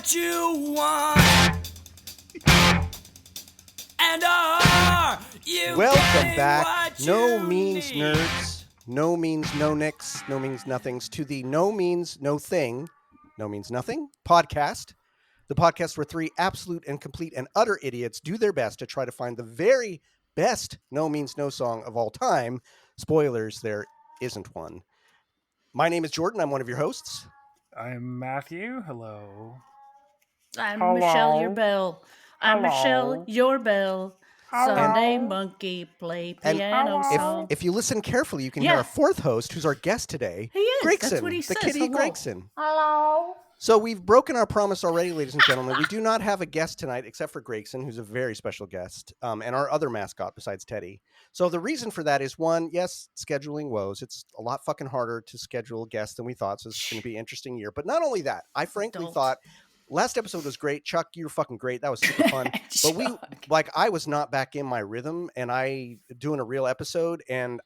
what you want? And are you Welcome getting back. what No you means need? nerds. No means no nicks. No means nothings. To the no means no thing. No means nothing podcast. The podcast where three absolute and complete and utter idiots do their best to try to find the very best no means no song of all time. Spoilers, there isn't one. My name is Jordan. I'm one of your hosts. I'm Matthew. Hello. I'm Hello. Michelle, your bell. I'm Hello. Michelle, your bell. Hello. Sunday monkey play And piano Hello. song. If you listen carefully, you can hear Yeah. our fourth host, who's our guest today, He is. Gregson, That's what he the says. kitty Hello. Gregson. Hello. So we've broken our promise already, ladies and gentlemen. We do not have a guest tonight, except for Gregson, who's a very special guest, and our other mascot besides Teddy. So the reason for that is, one, yes, scheduling woes. It's a lot fucking harder to schedule guests than we thought, so it's going to be an interesting year. But not only that, I frankly Adult. thought last episode was great. Chuck, you were fucking great. That was super fun. But I was not back in my rhythm, and I doing a real episode, and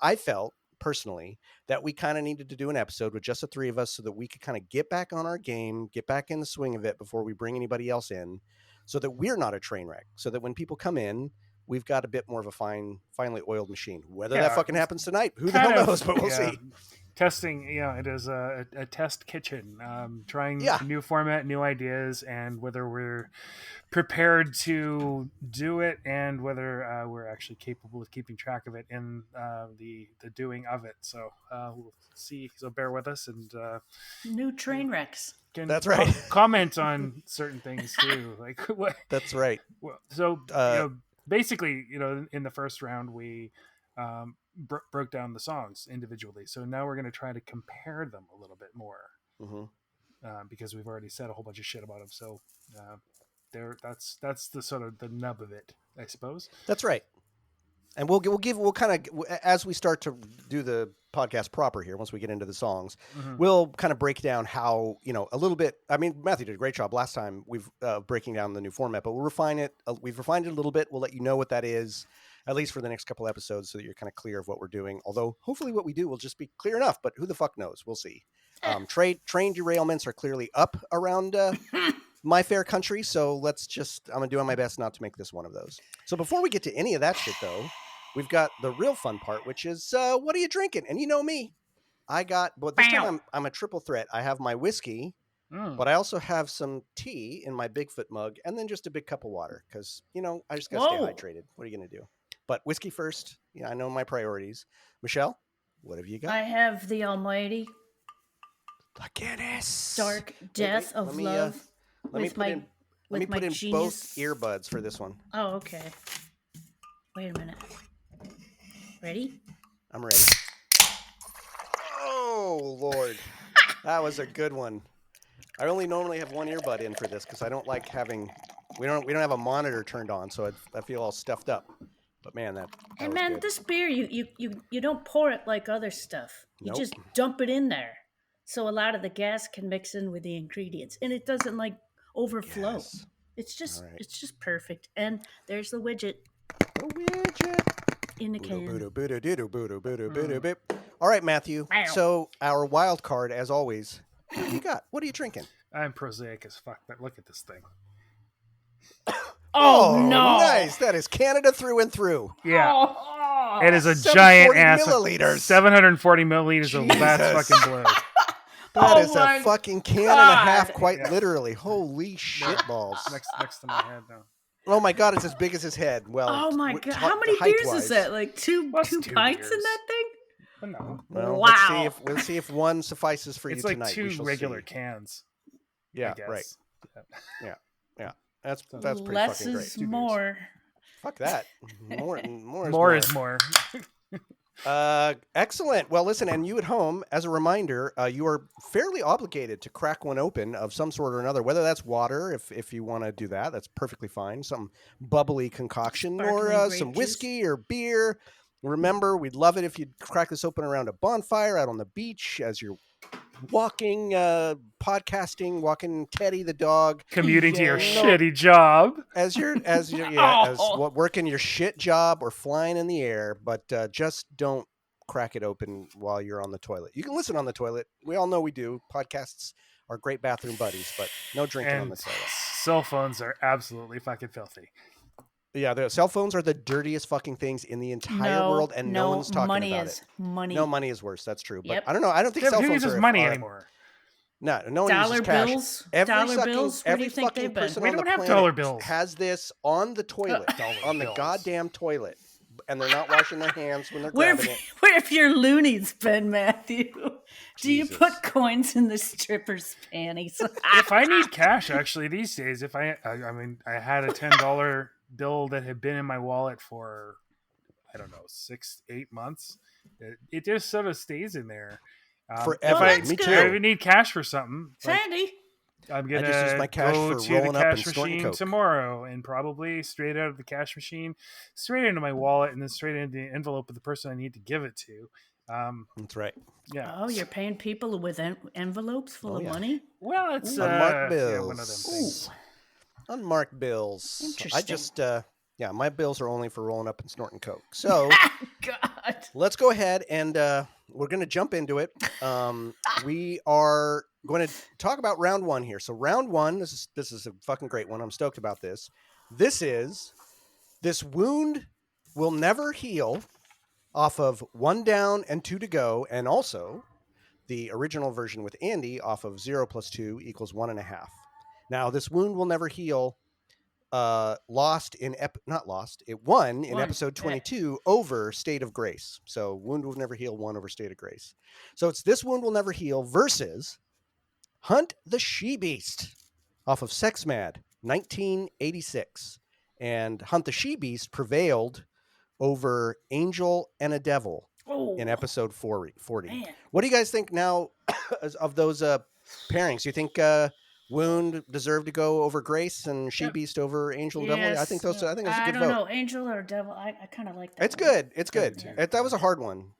I felt personally that we kind of needed to do an episode with just the three of us so that we could kind of get back on our game, get back in the swing of it before we bring anybody else in, so that we're not a train wreck, so that when people come in, we've got a bit more of a finely oiled machine. Whether that fucking happens tonight, who the hell knows, but we'll see. Testing, it is a test kitchen, trying new format, new ideas, and whether we're prepared to do it and whether we're actually capable of keeping track of it in the doing of it. So we'll see. So bear with us and New train wrecks. That's right. Comment on certain things too. Like what? That's right. So basically, in the first round we broke down the songs individually. So now we're going to try to compare them a little bit more because we've already said a whole bunch of shit about them. So that's the sort of the nub of it, I suppose. That's right. And we'll kind of, as we start to do the podcast proper here, once we get into the songs, we'll kind of break down how, a little bit. I mean, Matthew did a great job last time. We've breaking down the new format, but we'll refine it. We've refined it a little bit. We'll let you know what that is, at least for the next couple episodes, so that you're kind of clear of what we're doing. Although hopefully what we do will just be clear enough, but who the fuck knows? We'll see. Train derailments are clearly up around my fair country. So I'm doing my best not to make this one of those. So before we get to any of that shit though, we've got the real fun part, which is, what are you drinking? And you know me, but this time I'm a triple threat. I have my whiskey, but I also have some tea in my Bigfoot mug, and then just a big cup of water. Cause I just gotta stay hydrated. What are you going to do? But whiskey first. Yeah, I know my priorities. Michelle, what have you got? I have the almighty The Guinness. dark death of love. Let me put in genius. both earbuds for this one. Oh, okay. Wait a minute. Ready? I'm ready. Oh, Lord. That was a good one. I only normally have one earbud in for this because I don't like having... We don't have a monitor turned on, so I feel all stuffed up. But man, that And was man, good. this beer, you don't pour it like other stuff. You Nope. just dump it in there. So a lot of the gas can mix in with the ingredients. And it doesn't overflow. Yes. It's just All right. it's just perfect. And there's the widget The widget. in the can. Boo-doo-boo-doo-doo-boo-doo-boo-doo-boo. All right, Matthew. Wow. So our wild card, as always, what do you got? What are you drinking? I'm prosaic as fuck, but look at this thing. Oh, no. Nice. That is Canada through and through. Yeah. Oh. It is a giant 740 ass. milliliters. 740 milliliters of Jesus. that's fucking blue. That Oh is my a fucking can and a half, God. quite Yeah. literally. Holy shit balls. Next to my head now. Oh my God, it's as big as his head. Well, Oh my w- god. t- How many height-wise. beers is that? Like two What's two 2 pints in beers? that thing? But no. Well, Wow. we'll see if one suffices for It's you like tonight. We 2 shall regular see. cans. Yeah, I guess. right. Yeah. Yeah, that's So pretty Less fucking great. is 2 beers. more. Fuck that. More Is more. Excellent. Well, listen, and you at home, as a reminder, you are fairly obligated to crack one open of some sort or another, whether that's water, if you want to do that, that's perfectly fine. Some bubbly concoction or Sparkling grape some juice. whiskey or beer. Remember, we'd love it if you'd crack this open around a bonfire out on the beach as you're walking, podcasting, walking Teddy the dog, Commuting to your Yeah. shitty job. as you're Oh. working your shit job or flying in the air, but just don't crack it open while you're on the toilet. You can listen on the toilet. We all know we do. Podcasts our great bathroom buddies, but no drinking on And the toilet. cell phones are absolutely fucking filthy. Yeah, the cell phones are the dirtiest fucking things in the entire world, and no one's talking about it. No, money is worse. That's true. Yep. But I don't know. I don't think cell Who phones uses are money anymore? No one dollar uses cash. bills. Every Dollar bills. Where do every you think fucking they've been? person We on don't the have planet dollar bills. has this on the toilet, on the goddamn toilet, and they're not washing their hands when they're grabbing it. Where have your loonies been, Matthew? Do you Jesus. put coins in the stripper's panties? If I need cash, actually, these days, if I had a $10 bill that had been in my wallet for, I don't know, 6-8 months. It just sort of stays in there. Forever. Me too. If I need cash for something, Sandy. I'm I just use gonna my cash go for to the rolling up and cash snorting machine coke. tomorrow, and probably straight out of the cash machine, straight into my wallet, and then straight into the envelope of the person I need to give it to. That's right. Yeah. Oh, you're paying people with envelopes full of money? Well, it's Unmarked bills. one of them things. Unmarked bills. Interesting. I just, my bills are only for rolling up and snorting coke. So God. let's go ahead and we're going to jump into it. We are going to talk about round one here. So round one, this is a fucking great one. I'm stoked about this. This wound will never heal, off of 1 down and 2 to go, and also the original version with Andy off of 0 + 2 = 1.5. Now, this wound will never heal. It won in episode 22 over State of Grace. So wound will never heal, 1 over State of Grace. So it's this wound will never heal versus Hunt the She-Beast off of Sex Mad 1986. And Hunt the She-Beast prevailed over Angel and a Devil in episode 40. Man. What do you guys think now of those pairings? Do you think Wound deserved to go over Grace and She-Beast over Angel and Devil? I think that's a good vote. I don't know. Angel or Devil, I kind of like that. It's good. It's good. That was a hard one.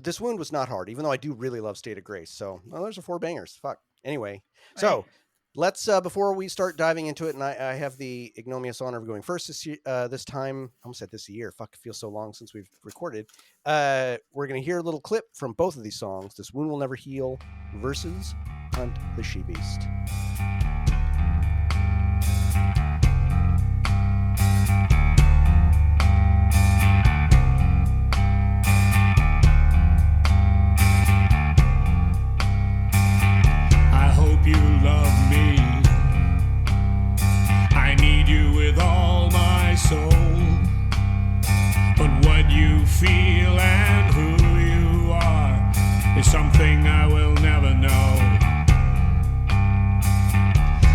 This wound was not hard, even though I do really love State of Grace. So, there's 4 bangers. Fuck. Anyway, so let's, before we start diving into it, and I have the ignominious honor of going first this time. I almost said this year. Fuck, it feels so long since we've recorded. We're going to hear a little clip from both of these songs. This Wound Will Never Heal versus Hunt the She-Beast. You love me. I need you with all my soul. But what you feel and who you are is something I will never know.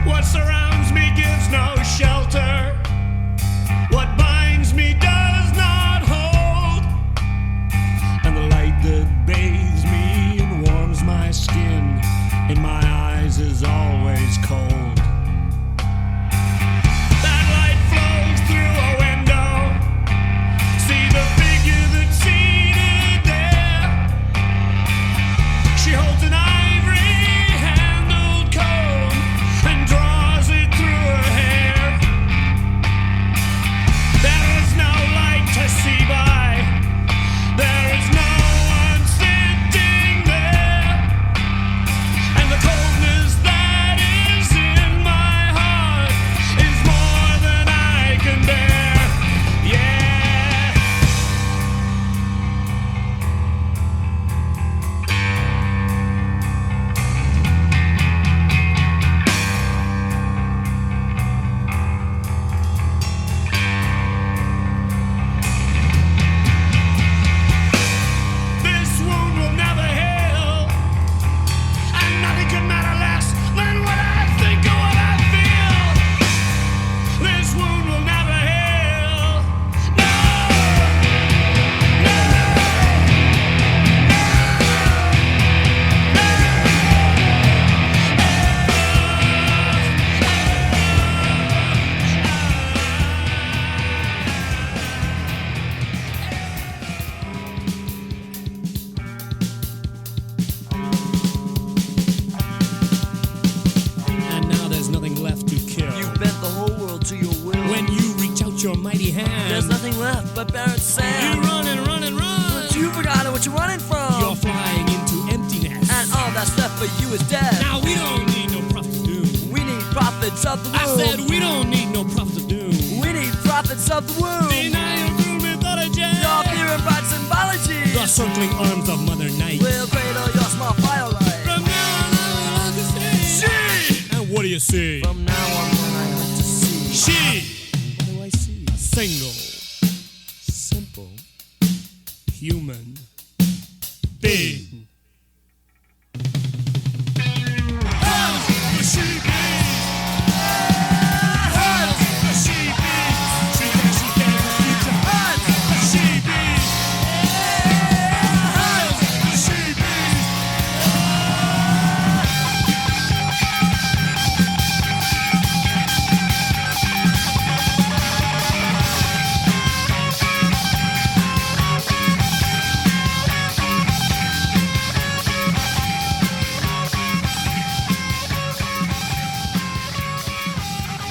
What surrounds me gives no shelter. What binds me does not hold. And the light that bathes me and warms my skin in my eyes is always cold. That light flows through a window. See the figure that's seated there. She holds an ivory-handled comb and draws it through her hair. There is no light to see by. There is no one sitting there. And the coldness that is in my heart is more than I can bear. Yeah. This wound will never heal. And nothing could matter less than what I think or what I feel. This wound will never heal. No! And now there's nothing left to kill. You bent the whole world to your will. When you reach out your mighty hand, There's nothing left but barren you sand. run and run and run. But you've forgotten what you're running from. You're flying into emptiness. And all that's left for you is death. Now we don't need prophets of the womb. I said we don't need no prophets of doom. We need prophets of the womb. Deny your cruel mythology. Your fear and bright symbology. The circling arms of Mother Night. We'll cradle your small firelight. From now on, I will hunt to see. She. And what do you see? From now on, when I hunt to see. She. What do I see? Single. Simple. Human. Being.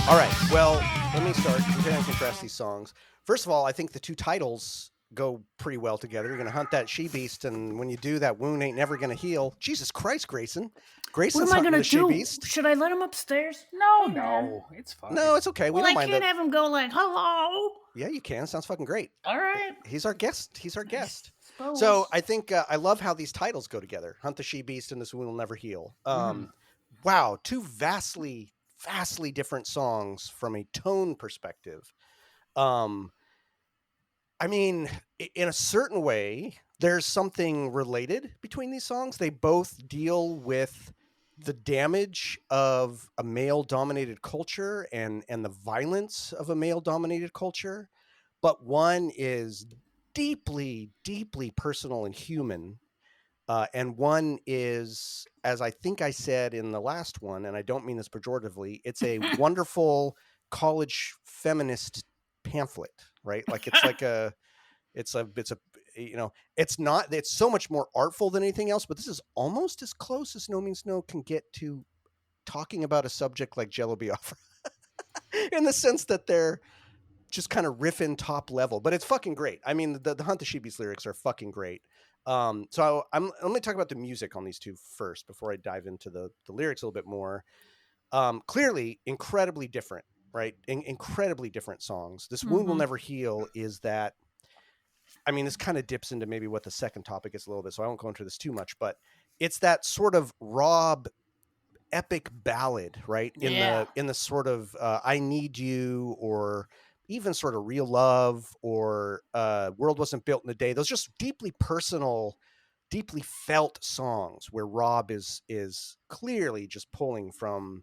All right. Well, let me start. Compare and contrast these songs. First of all, I think the two titles go pretty well together. You're going to hunt that she-beast, and when you do, that wound ain't never going to heal. Jesus Christ, Grayson. Grayson's What am I hunting going the to do? she-beast. Should I let him upstairs? No, it's fine. No, it's okay. We Well, don't I mind can't that. have him go like, hello. Yeah, you can. Sounds fucking great. All right. He's our guest. He's our guest. Suppose. So I think I love how these titles go together. Hunt the she-beast and This Wound Will Never Heal. Wow, two vastly different songs from a tone perspective. I mean, in a certain way, there's something related between these songs. They both deal with the damage of a male-dominated culture and the violence of a male-dominated culture. But one is deeply, deeply personal and human. And one is, as I think I said in the last one, and I don't mean this pejoratively, it's a wonderful college feminist pamphlet, right? Like it's so much more artful than anything else, but this is almost as close as No Means No can get to talking about a subject like Jello Biafra in the sense that they're just kind of riffing top level, but it's fucking great. I mean, the Hunt the She-Beast lyrics are fucking great. So let me talk about the music on these two first before I dive into the lyrics a little bit more. Clearly incredibly different, right? Incredibly different songs. This Wound Will Never Heal is that, I mean, this kind of dips into maybe what the second topic is a little bit, so I won't go into this too much, but it's that sort of Rob epic ballad, right? In the sort of I Need You, or even sort of Real Love, or World Wasn't Built in a Day. Those just deeply personal, deeply felt songs where Rob is clearly just pulling from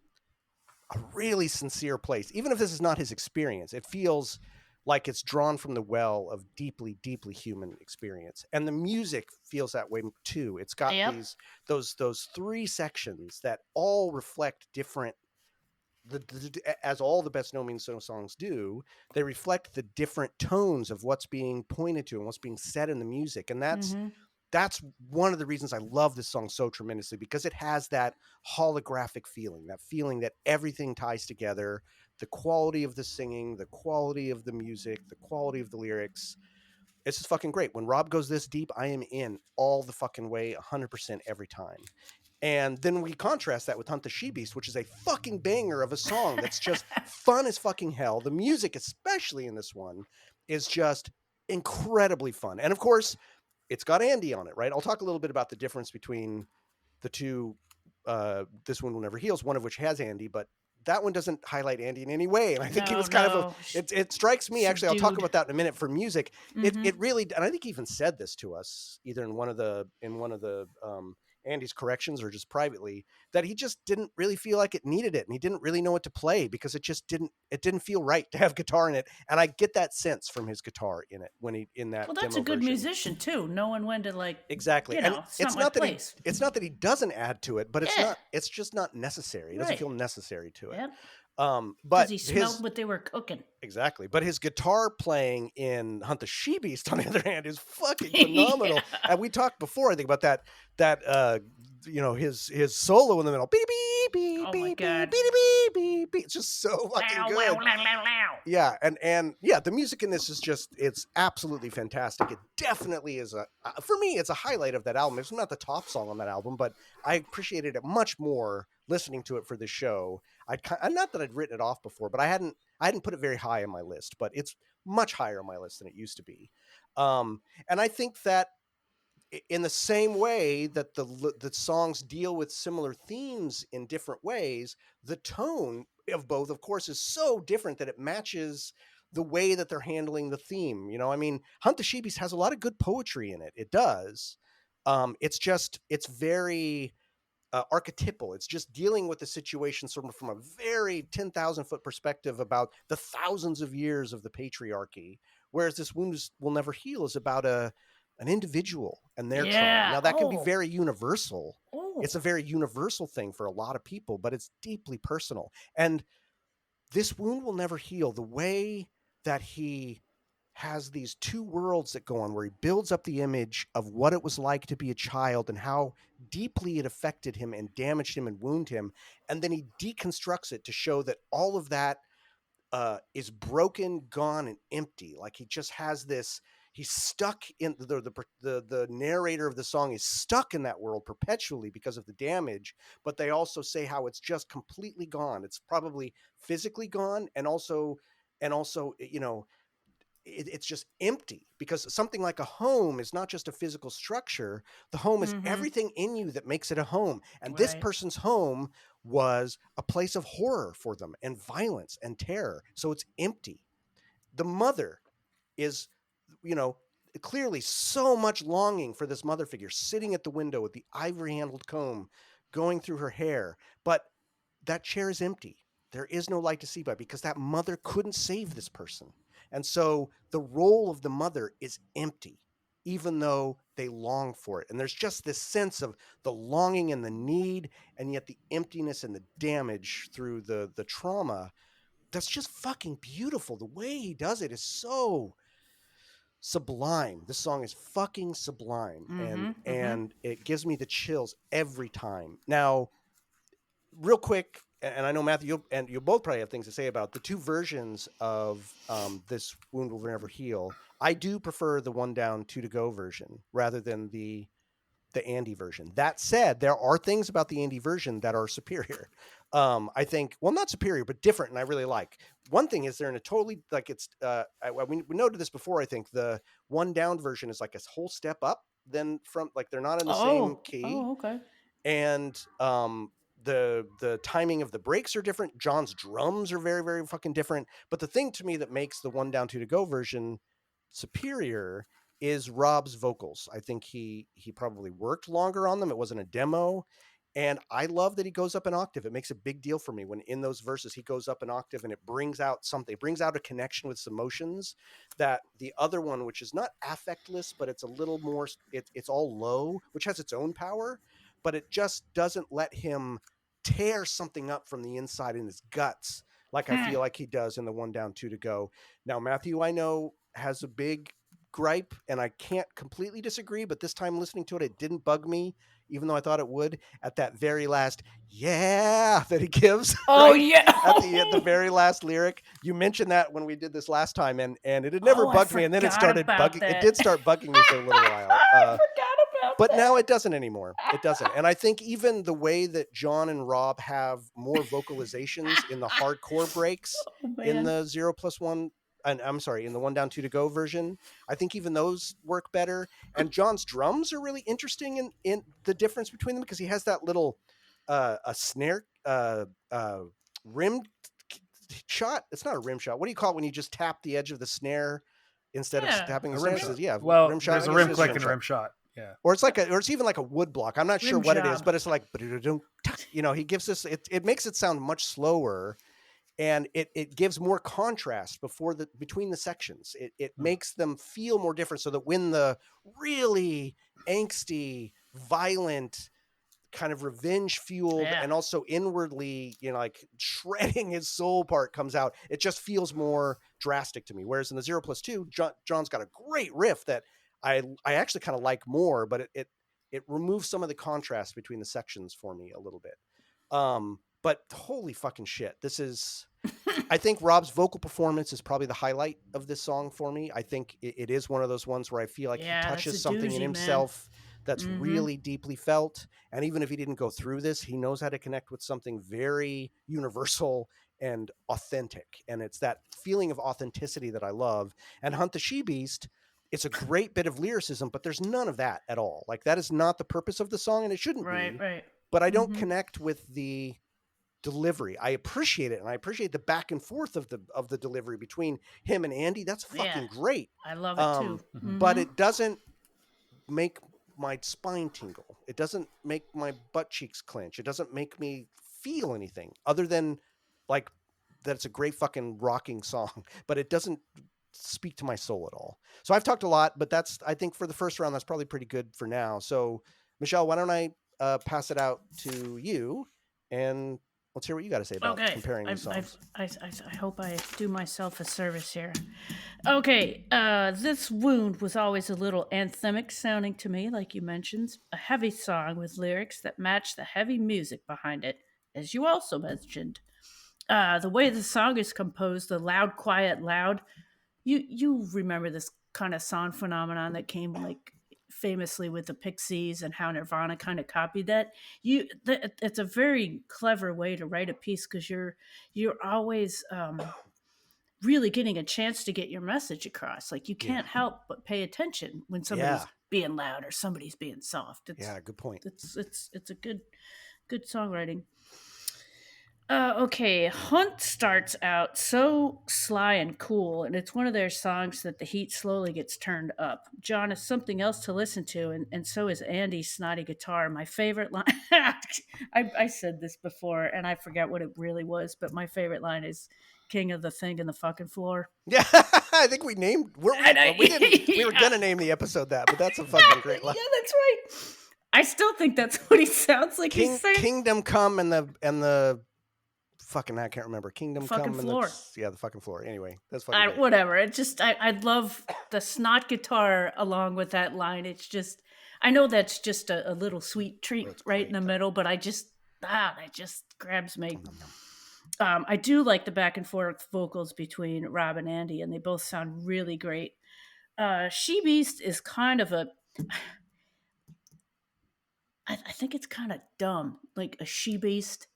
a really sincere place. Even if this is not his experience, it feels like it's drawn from the well of deeply, deeply human experience. And the music feels that way too. It's got those three sections that all reflect different, as all the best No Means No songs do, they reflect the different tones of what's being pointed to and what's being said in the music. And that's one of the reasons I love this song so tremendously, because it has that holographic feeling, that feeling that everything ties together. The quality of the singing, the quality of the music, the quality of the lyrics. It's just fucking great. When Rob goes this deep, I am in all the fucking way, 100% every time. And then we contrast that with Hunt the She-Beast, which is a fucking banger of a song that's just fun as fucking hell. The music, especially in this one, is just incredibly fun. And of course, it's got Andy on it, right? I'll talk a little bit about the difference between the two. This One Will Never Heals, one of which has Andy, but that one doesn't highlight Andy in any way. And I think it was kind of it strikes me, actually, I'll talk about that in a minute for music. It really, and I think he even said this to us either in one of the Andy's corrections or just privately, that he just didn't really feel like it needed it. And he didn't really know what to play because it didn't feel right to have guitar in it. And I get that sense from his guitar in it when he, in that. Well, that's a good version. musician too, knowing when to exactly. And it's not that he doesn't add to it, but it's just not necessary. It doesn't feel necessary to it. Yep. But he smelled what they were cooking. Exactly. But his guitar playing in Hunt the She-Beast, on the other hand, is fucking phenomenal. And we talked before, I think, about that his solo in the middle. Beep, beep, beep, Oh my beep, God. beep, beep, beep, beep. It's just so fucking good. Yeah, and the music in this is just, it's absolutely fantastic. It definitely is for me, it's a highlight of that album. It's not the top song on that album, but I appreciated it much more listening to it for this show. not that I'd written it off before, but I hadn't put it very high on my list, but it's much higher on my list than it used to be. And I think that in the same way that the songs deal with similar themes in different ways, the tone of both, of course, is so different that it matches the way that they're handling the theme. You know, I mean, Hunt the Sheepies has a lot of good poetry in it. It does. It's very archetypal. It's just dealing with the situation sort of from a very 10,000 foot perspective about the thousands of years of the patriarchy. Whereas This Wound Will Never Heal is about an individual and their trauma. Now that can be very universal. It's a very universal thing for a lot of people, but it's deeply personal. And This Wound Will Never Heal, the way that he has these two worlds that go on, where he builds up the image of what it was like to be a child and how deeply it affected him and damaged him and wounded him. And then he deconstructs it to show that all of that is broken, gone, and empty. Like he just has this, he's stuck in the narrator of the song is stuck in that world perpetually because of the damage, but they also say how it's just completely gone. It's probably physically gone, and also, you know, it's just empty, because something like a home is not just a physical structure. The home is everything in you that makes it a home. And this person's home was a place of horror for them, and violence and terror. So it's empty. The mother is, you know, clearly so much longing for this mother figure sitting at the window with the ivory handled comb going through her hair. But that chair is empty. There is no light to see by, because that mother couldn't save this person. And so the role of the mother is empty, even though they long for it. And there's just this sense of the longing and the need, and yet the emptiness and the damage through the trauma. That's just fucking beautiful. The way he does it is so sublime. This song is fucking sublime. And it gives me the chills every time. Now, real quick, and I know Matthew, you'll both probably have things to say about the two versions of This Wound Will Never Heal. I do prefer the One Down, Two to Go version rather than the Andy version. That said, there are things about the Andy version that are superior. I think, well, not superior, but different, and I really like. One thing is they're in a totally, like, it's, we noted this before, I think the One Down version is like a whole step up than from, like, they're not in the same key. Oh, okay. And the timing of the breaks are different. John's drums are very, very fucking different. But the thing to me that makes the One Down, Two to Go version superior is Rob's vocals. I think he probably worked longer on them. It wasn't a demo. And I love that he goes up an octave. It makes a big deal for me when in those verses he goes up an octave, and it brings out something. It brings out a connection with some emotions that the other one, which is not affectless, but it's a little more, it's all low, which has its own power, but it just doesn't let him tear something up from the inside in his guts like I feel like he does in the One Down, Two to Go. Now, Matthew, I know, has a big gripe, and I can't completely disagree, but this time listening to it, it didn't bug me, even though I thought it would, at that very last that he gives. Oh, right? yeah. At the very last lyric. You mentioned that when we did this last time, and it had never bugged me, and then it started bugging. It did start bugging me for a little while. I forgot about but that. now it doesn't anymore. It doesn't. And I think even the way that John and Rob have more vocalizations in the hardcore breaks in the 0+1, and I'm sorry, in the One Down, Two to Go version, I think even those work better. And John's drums are really interesting in the difference between them, because he has that little a snare rim shot. It's not a rim shot. What do you call it when you just tap the edge of the snare instead of tapping the snare? Yeah, well, rim shot. There's a rim click and a rim shot. Yeah. Or it's like or it's even like a wood block. I'm not sure what it is, but it's like, you know, he gives us, it makes it sound much slower, and it gives more contrast between the sections. It makes them feel more different, so that when the really angsty, violent, kind of revenge fueled and also inwardly, you know, like shredding his soul part comes out, it just feels more drastic to me. Whereas in the 0+2, John's got a great riff that I actually kind of like more, but it removes some of the contrast between the sections for me a little bit. But holy fucking shit, this is, I think Rob's vocal performance is probably the highlight of this song for me. I think it is one of those ones where I feel like he touches something in himself that's really deeply felt. And even if he didn't go through this, he knows how to connect with something very universal and authentic. And it's that feeling of authenticity that I love. And Hunt the She-Beast, it's a great bit of lyricism, but there's none of that at all. Like, that is not the purpose of the song, and it shouldn't be. Right. But I don't connect with the delivery. I appreciate it, and I appreciate the back and forth of the delivery between him and Andy. That's fucking great. I love it too. But it doesn't make my spine tingle. It doesn't make my butt cheeks clench. It doesn't make me feel anything other than like that it's a great fucking rocking song, but it doesn't speak to my soul at all. So I've talked a lot, but I think for the first round, that's probably pretty good for now. So Michelle, why don't I pass it out to you and let's hear what you got to say about comparing these songs. I hope I do myself a service here. Okay, this Wound was always a little anthemic sounding to me, like you mentioned. A heavy song with lyrics that match the heavy music behind it, as you also mentioned. The way the song is composed, the loud, quiet, loud. You remember this kind of song phenomenon that came like famously with the Pixies and how Nirvana kind of copied that. It's a very clever way to write a piece because you're always really getting a chance to get your message across. Like you can't help but pay attention when somebody's being loud or somebody's being soft. Good point. It's a good songwriting. Okay, Hunt starts out so sly and cool, and it's one of their songs that the heat slowly gets turned up. John is something else to listen to, and so is Andy's snotty guitar. My favorite line, I said this before, and I forget what it really was, but my favorite line is "King of the Thing and the fucking floor." Yeah, I think we named. We were gonna name the episode that, but that's a fucking great line. Yeah, that's right. I still think that's what he sounds like. He's saying Kingdom Come and the. Fucking, I can't remember. Kingdom fucking Come floor. The fucking floor. Anyway, that's fucking great. Whatever. It just I love the snot guitar along with that line. It's just I know that's just a little sweet treat right in the middle, but that just grabs me. I do like the back and forth vocals between Rob and Andy, and they both sound really great. She-Beast is kind of a I think it's kind of dumb, like a she-beast.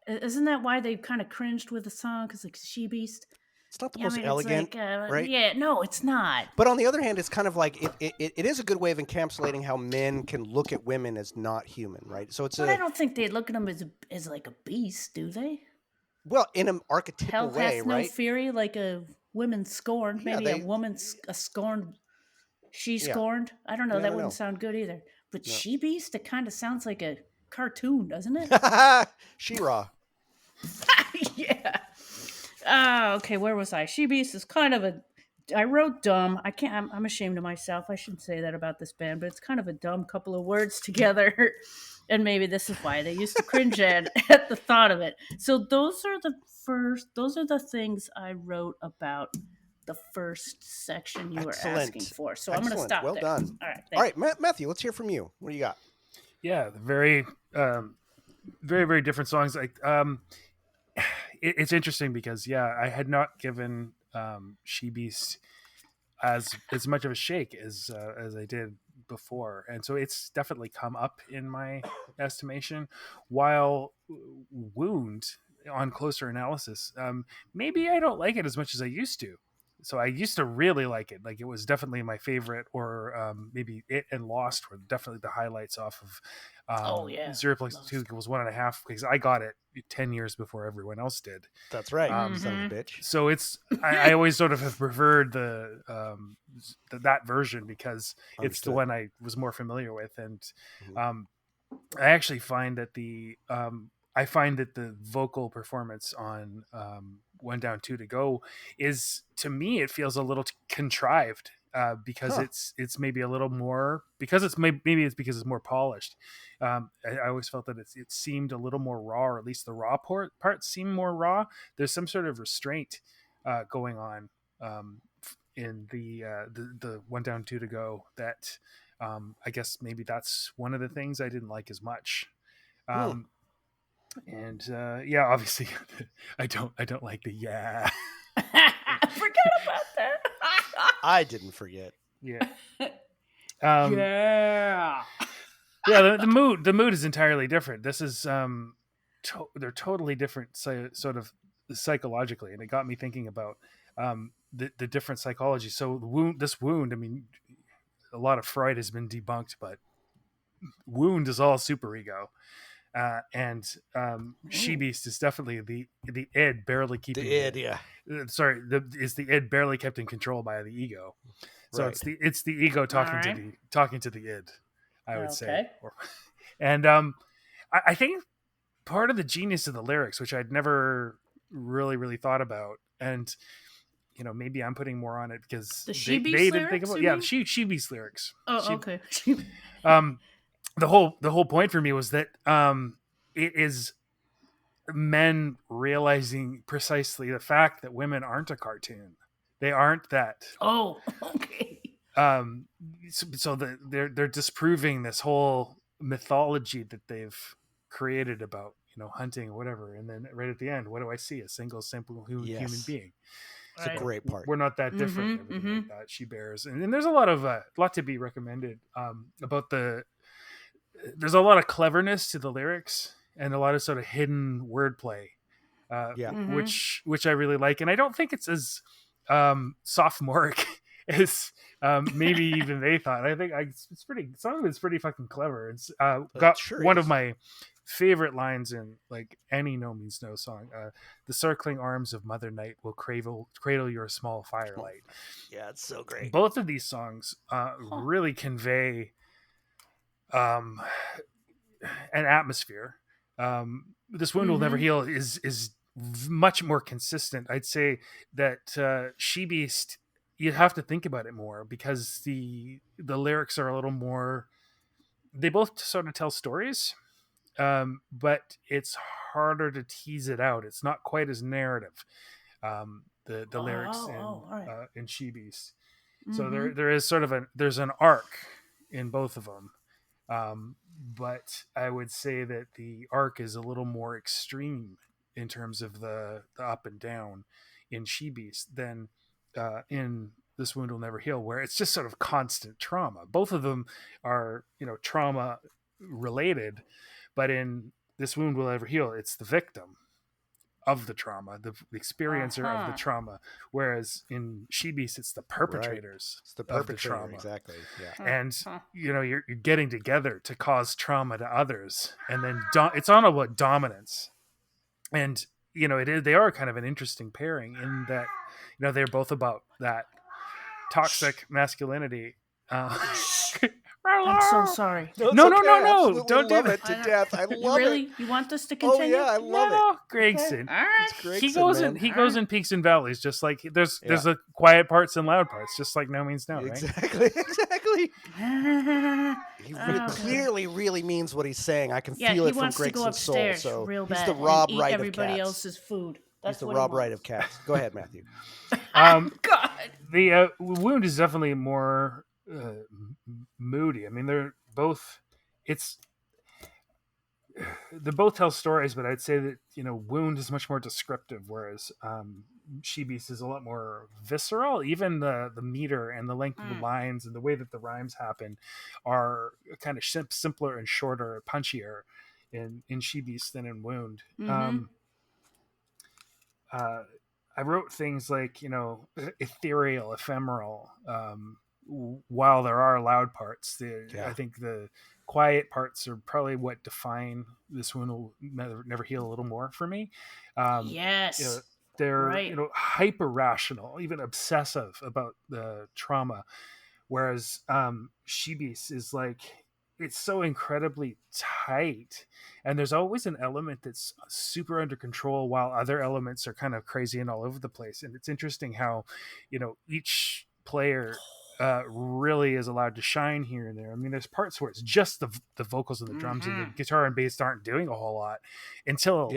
Isn't that why they kind of cringed with the song? Because like she-beast, it's not the most elegant, right? Yeah, no, it's not. But on the other hand, it's kind of like it is a good way of encapsulating how men can look at women as not human, right? So it's. But I don't think they look at them as like a beast, do they? Well, in an archetypal Hell way, hath right? no fury, like a woman scorned. Maybe a woman scorned. She scorned. I don't know. Yeah, That wouldn't sound good either. But She-Beast, it kind of sounds like a cartoon, doesn't it? She-Ra. Yeah. Okay, where was I? She-Beast is kind of a. I wrote dumb. I'm ashamed of myself. I shouldn't say that about this band, but it's kind of a dumb couple of words together. And maybe this is why they used to cringe at the thought of it. So those are the things I wrote about the first section you were asking for. So I'm going to stop there. Well done. All right, Matthew, let's hear from you. What do you got? Yeah, very, very different songs. Like, it's interesting because I had not given She-Beast as much of a shake as I did before, and so it's definitely come up in my estimation. While Wound, on closer analysis, maybe I don't like it as much as I used to. So I used to really like it. Like it was definitely my favorite, or maybe it and Lost were definitely the highlights off of 0+2 was 1.5 because I got it 10 years before everyone else did. That's right. Son of a bitch. So it's I always sort of have preferred that version because it's the one I was more familiar with, and I actually find that the vocal performance on One Down, Two to Go is, to me, it feels a little contrived because it's maybe a little more, because it's maybe it's because it's more polished. I always felt that it seemed a little more raw, or at least the raw part seemed more raw. There's some sort of restraint going on in the One Down, Two to Go that I guess maybe that's one of the things I didn't like as much. And obviously I don't like the I forgot about that. I didn't forget. Yeah. Yeah, the mood is entirely different. This is they're totally different, sort of psychologically, and it got me thinking about the different psychology. So this wound, I mean, a lot of Freud has been debunked, but wound is all superego. And She Beast is definitely the id barely keeping The id, yeah. Sorry, is the id barely kept in control by the ego. So Right. it's the ego talking Alright. to the id, I would say. Okay. And I think part of the genius of the lyrics, which I'd never really thought about, and maybe I'm putting more on it because The they She-Beast didn't think lyrics, about you mean? She Beast lyrics. Oh, okay. The whole point for me was that it is men realizing precisely the fact that women aren't a cartoon. They aren't that. Oh, okay. So they're disproving this whole mythology that they've created about hunting or whatever, and then right at the end, what do I see? A simple human Yes. being. It's a great part. We're not that different. Everything like that. She bears, and there's a lot to be recommended about there's a lot of cleverness to the lyrics and a lot of sort of hidden wordplay, which I really like. And I don't think it's as sophomoric as maybe even they thought. I think it's pretty. Some of it's pretty fucking clever. It's got one of my favorite lines in like any No Means No song. The circling arms of Mother Night will cradle your small firelight. Yeah, it's so great. Both of these songs really convey an atmosphere. This wound will never heal is much more consistent. I'd say that She Beast, you have to think about it more because the lyrics are a little more. They both sort of tell stories, but it's harder to tease it out. It's not quite as narrative. The lyrics in She Beast. So there is sort of there's an arc in both of them. But I would say that the arc is a little more extreme in terms of the up and down in She Beast than in This Wound Will Never Heal, where it's just sort of constant trauma. Both of them are, trauma related, but in This Wound Will Never Heal, it's the victim of the trauma, the experiencer of the trauma, whereas in She Beast, it's the perpetrators. Right. It's the perpetrator, of the trauma. Exactly. Yeah. And you're getting together to cause trauma to others, and then it's all about dominance. And they are kind of an interesting pairing in that they're both about that toxic masculinity. I'm so sorry. No! Don't love do it to death. I love really? You want this to continue? Oh yeah, I love it. Gregson. All right. Gregson, He goes in peaks and valleys, just like there's a quiet parts and loud parts, just like No Means No, right? Exactly. He clearly really means what he's saying. I can feel it from Gregson's soul. So real bad he's the Rob and eat Wright everybody of cats. else's food. That's He's the what Rob Wright of cats. Go ahead, Matthew. God. The wound is definitely more moody. I mean, they're both tell stories, but I'd say that wound is much more descriptive, whereas She Beast is a lot more visceral. Even the meter and the length of the lines and the way that the rhymes happen are kind of simpler and shorter, punchier in She Beast than in Wound. I wrote things like ethereal, ephemeral, while there are loud parts. I think the quiet parts are probably what define This Wound Will Never Heal a little more for me. Yes. They're hyper rational, even obsessive about the trauma, whereas She Beast is like, it's so incredibly tight, and there's always an element that's super under control while other elements are kind of crazy and all over the place. And it's interesting how each player really is allowed to shine here and there. I mean, there's parts where it's just the vocals and the drums and the guitar and bass aren't doing a whole lot until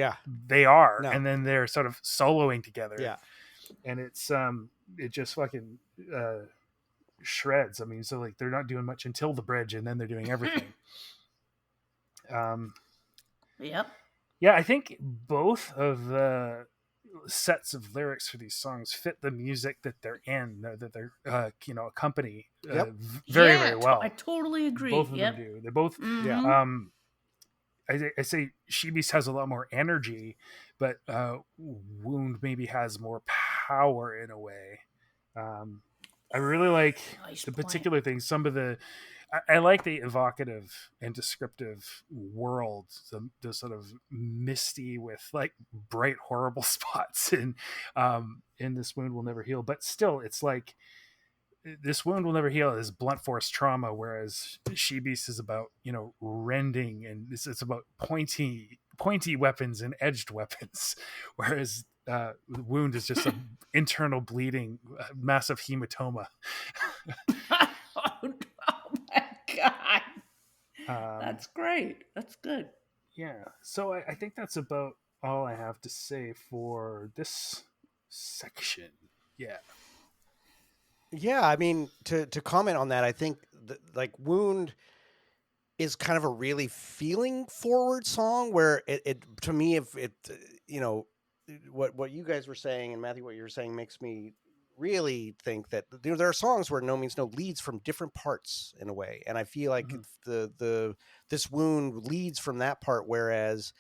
they are, and then they're sort of soloing together. And it's it just fucking shreds. I mean, so like they're not doing much until the bridge, and then they're doing everything. Yep. Yeah, I think both of the sets of lyrics for these songs fit the music that they're in, that they're accompany very, very well. I totally agree. Both of them do. They both. Yeah. I say She Beast has a lot more energy, but Wound maybe has more power in a way. I really like the particular things. Some of the, I like the evocative and descriptive world, the sort of misty with like bright, horrible spots in This Wound Will Never Heal. But still, it's like This Wound Will Never Heal is blunt force trauma, whereas She Beast is about, rending, and it's about pointy weapons and edged weapons, whereas Wound is just an internal bleeding, massive hematoma. Oh my god, that's great. That's good. Yeah, so I think that's about all I have to say for this section. Yeah, I mean, to comment on that, I think like Wound is kind of a really feeling forward song where it to me, if it, what you guys were saying, and Matthew, what you were saying makes me really think that there are songs where No Means No leads from different parts in a way, and I feel like This Wound leads from that part, whereas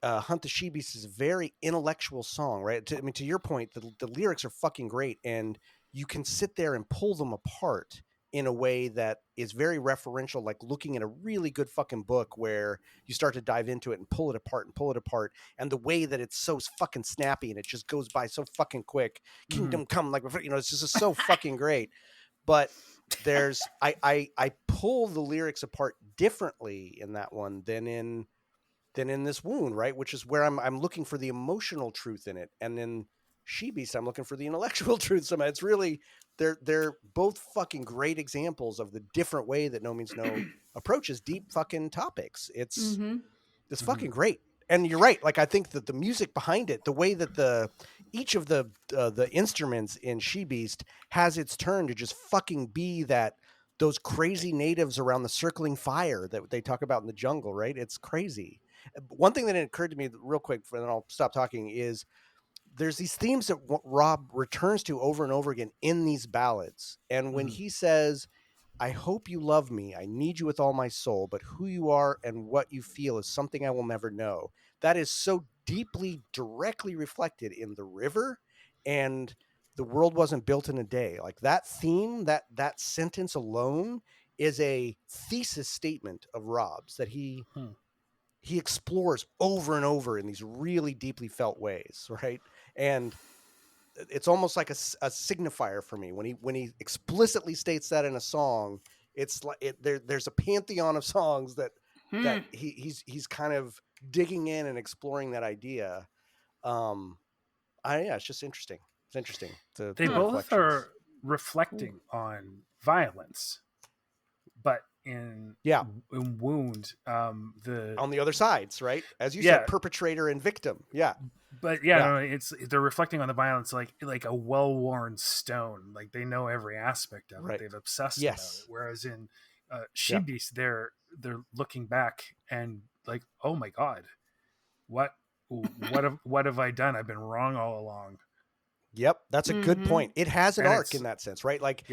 Hunt the She Beast is a very intellectual song, right? To your point, the lyrics are fucking great, and you can sit there and pull them apart in a way that is very referential, like looking at a really good fucking book where you start to dive into it and pull it apart. And the way that it's so fucking snappy and it just goes by so fucking quick. Kingdom Come, like, it's just so fucking great. But there's, I pull the lyrics apart differently in that one than in This Wound, right? Which is where I'm looking for the emotional truth in it. And in She Beast, I'm looking for the intellectual truth somehow. It's really, they're both fucking great examples of the different way that No Means No approaches deep fucking topics. It's fucking great. And you're right. Like, I think that the music behind it, the way that each of the instruments in She Beast has its turn to just fucking be those crazy natives around the circling fire that they talk about in the jungle, right? It's crazy. One thing that occurred to me real quick, and then I'll stop talking, is there's these themes that Rob returns to over and over again in these ballads. And when he says, I hope you love me, I need you with all my soul, but who you are and what you feel is something I will never know. That is so deeply, directly reflected in the river and the world wasn't built in a day. Like that theme, that sentence alone is a thesis statement of Rob's that he explores over and over in these really deeply felt ways, right? And it's almost like a signifier for me when he explicitly states that in a song. It's like there's a pantheon of songs that he's kind of digging in and exploring that idea. It's just interesting. It's interesting. They both are reflecting on violence, but in Wound, on the other sides, right? As you said, perpetrator and victim. Yeah. But they're reflecting on the violence like a well-worn stone. Like they know every aspect of it. They've obsessed about it. Whereas in She Beast, they're looking back and like, oh my God, what have I done? I've been wrong all along. Yep, that's a good point. It has an arc in that sense, right? Like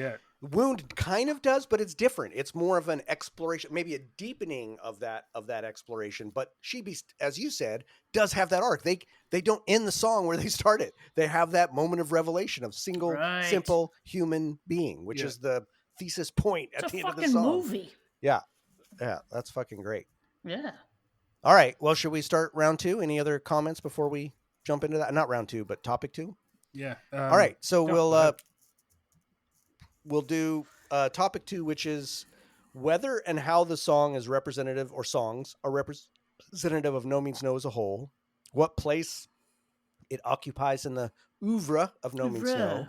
Wound kind of does, but it's different. It's more of an exploration, maybe a deepening of that exploration. But She Beast, as you said, does have that arc. They don't end the song where they started. They have that moment of revelation of simple human being, which is the thesis point at the end of the song. Movie. Yeah, that's fucking great. Yeah. All right. Well, should we start round 2? Any other comments before we jump into that? Not round 2, but topic 2. Yeah. All right. So we'll do topic 2, which is whether and how the song is representative, or songs are representative of No Means No as a whole, what place it occupies in the oeuvre of No Means No,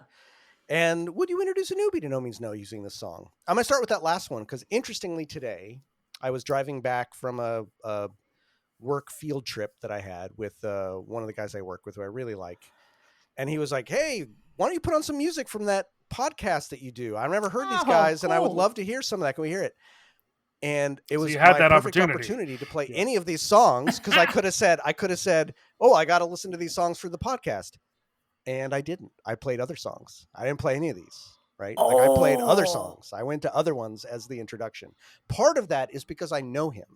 and would you introduce a newbie to No Means No using this song? I'm going to start with that last one because, interestingly, today I was driving back from a work field trip that I had with one of the guys I work with who I really like. And he was like, hey, why don't you put on some music from that podcast that you do? I've never heard these guys, and I would love to hear some of that. Can we hear it? And it was you had my that perfect opportunity. opportunity to play any of these songs, because I could have said, oh, I got to listen to these songs for the podcast. And I didn't. I played other songs. I didn't play any of these, right? Like I played other songs. I went to other ones as the introduction. Part of that is because I know him.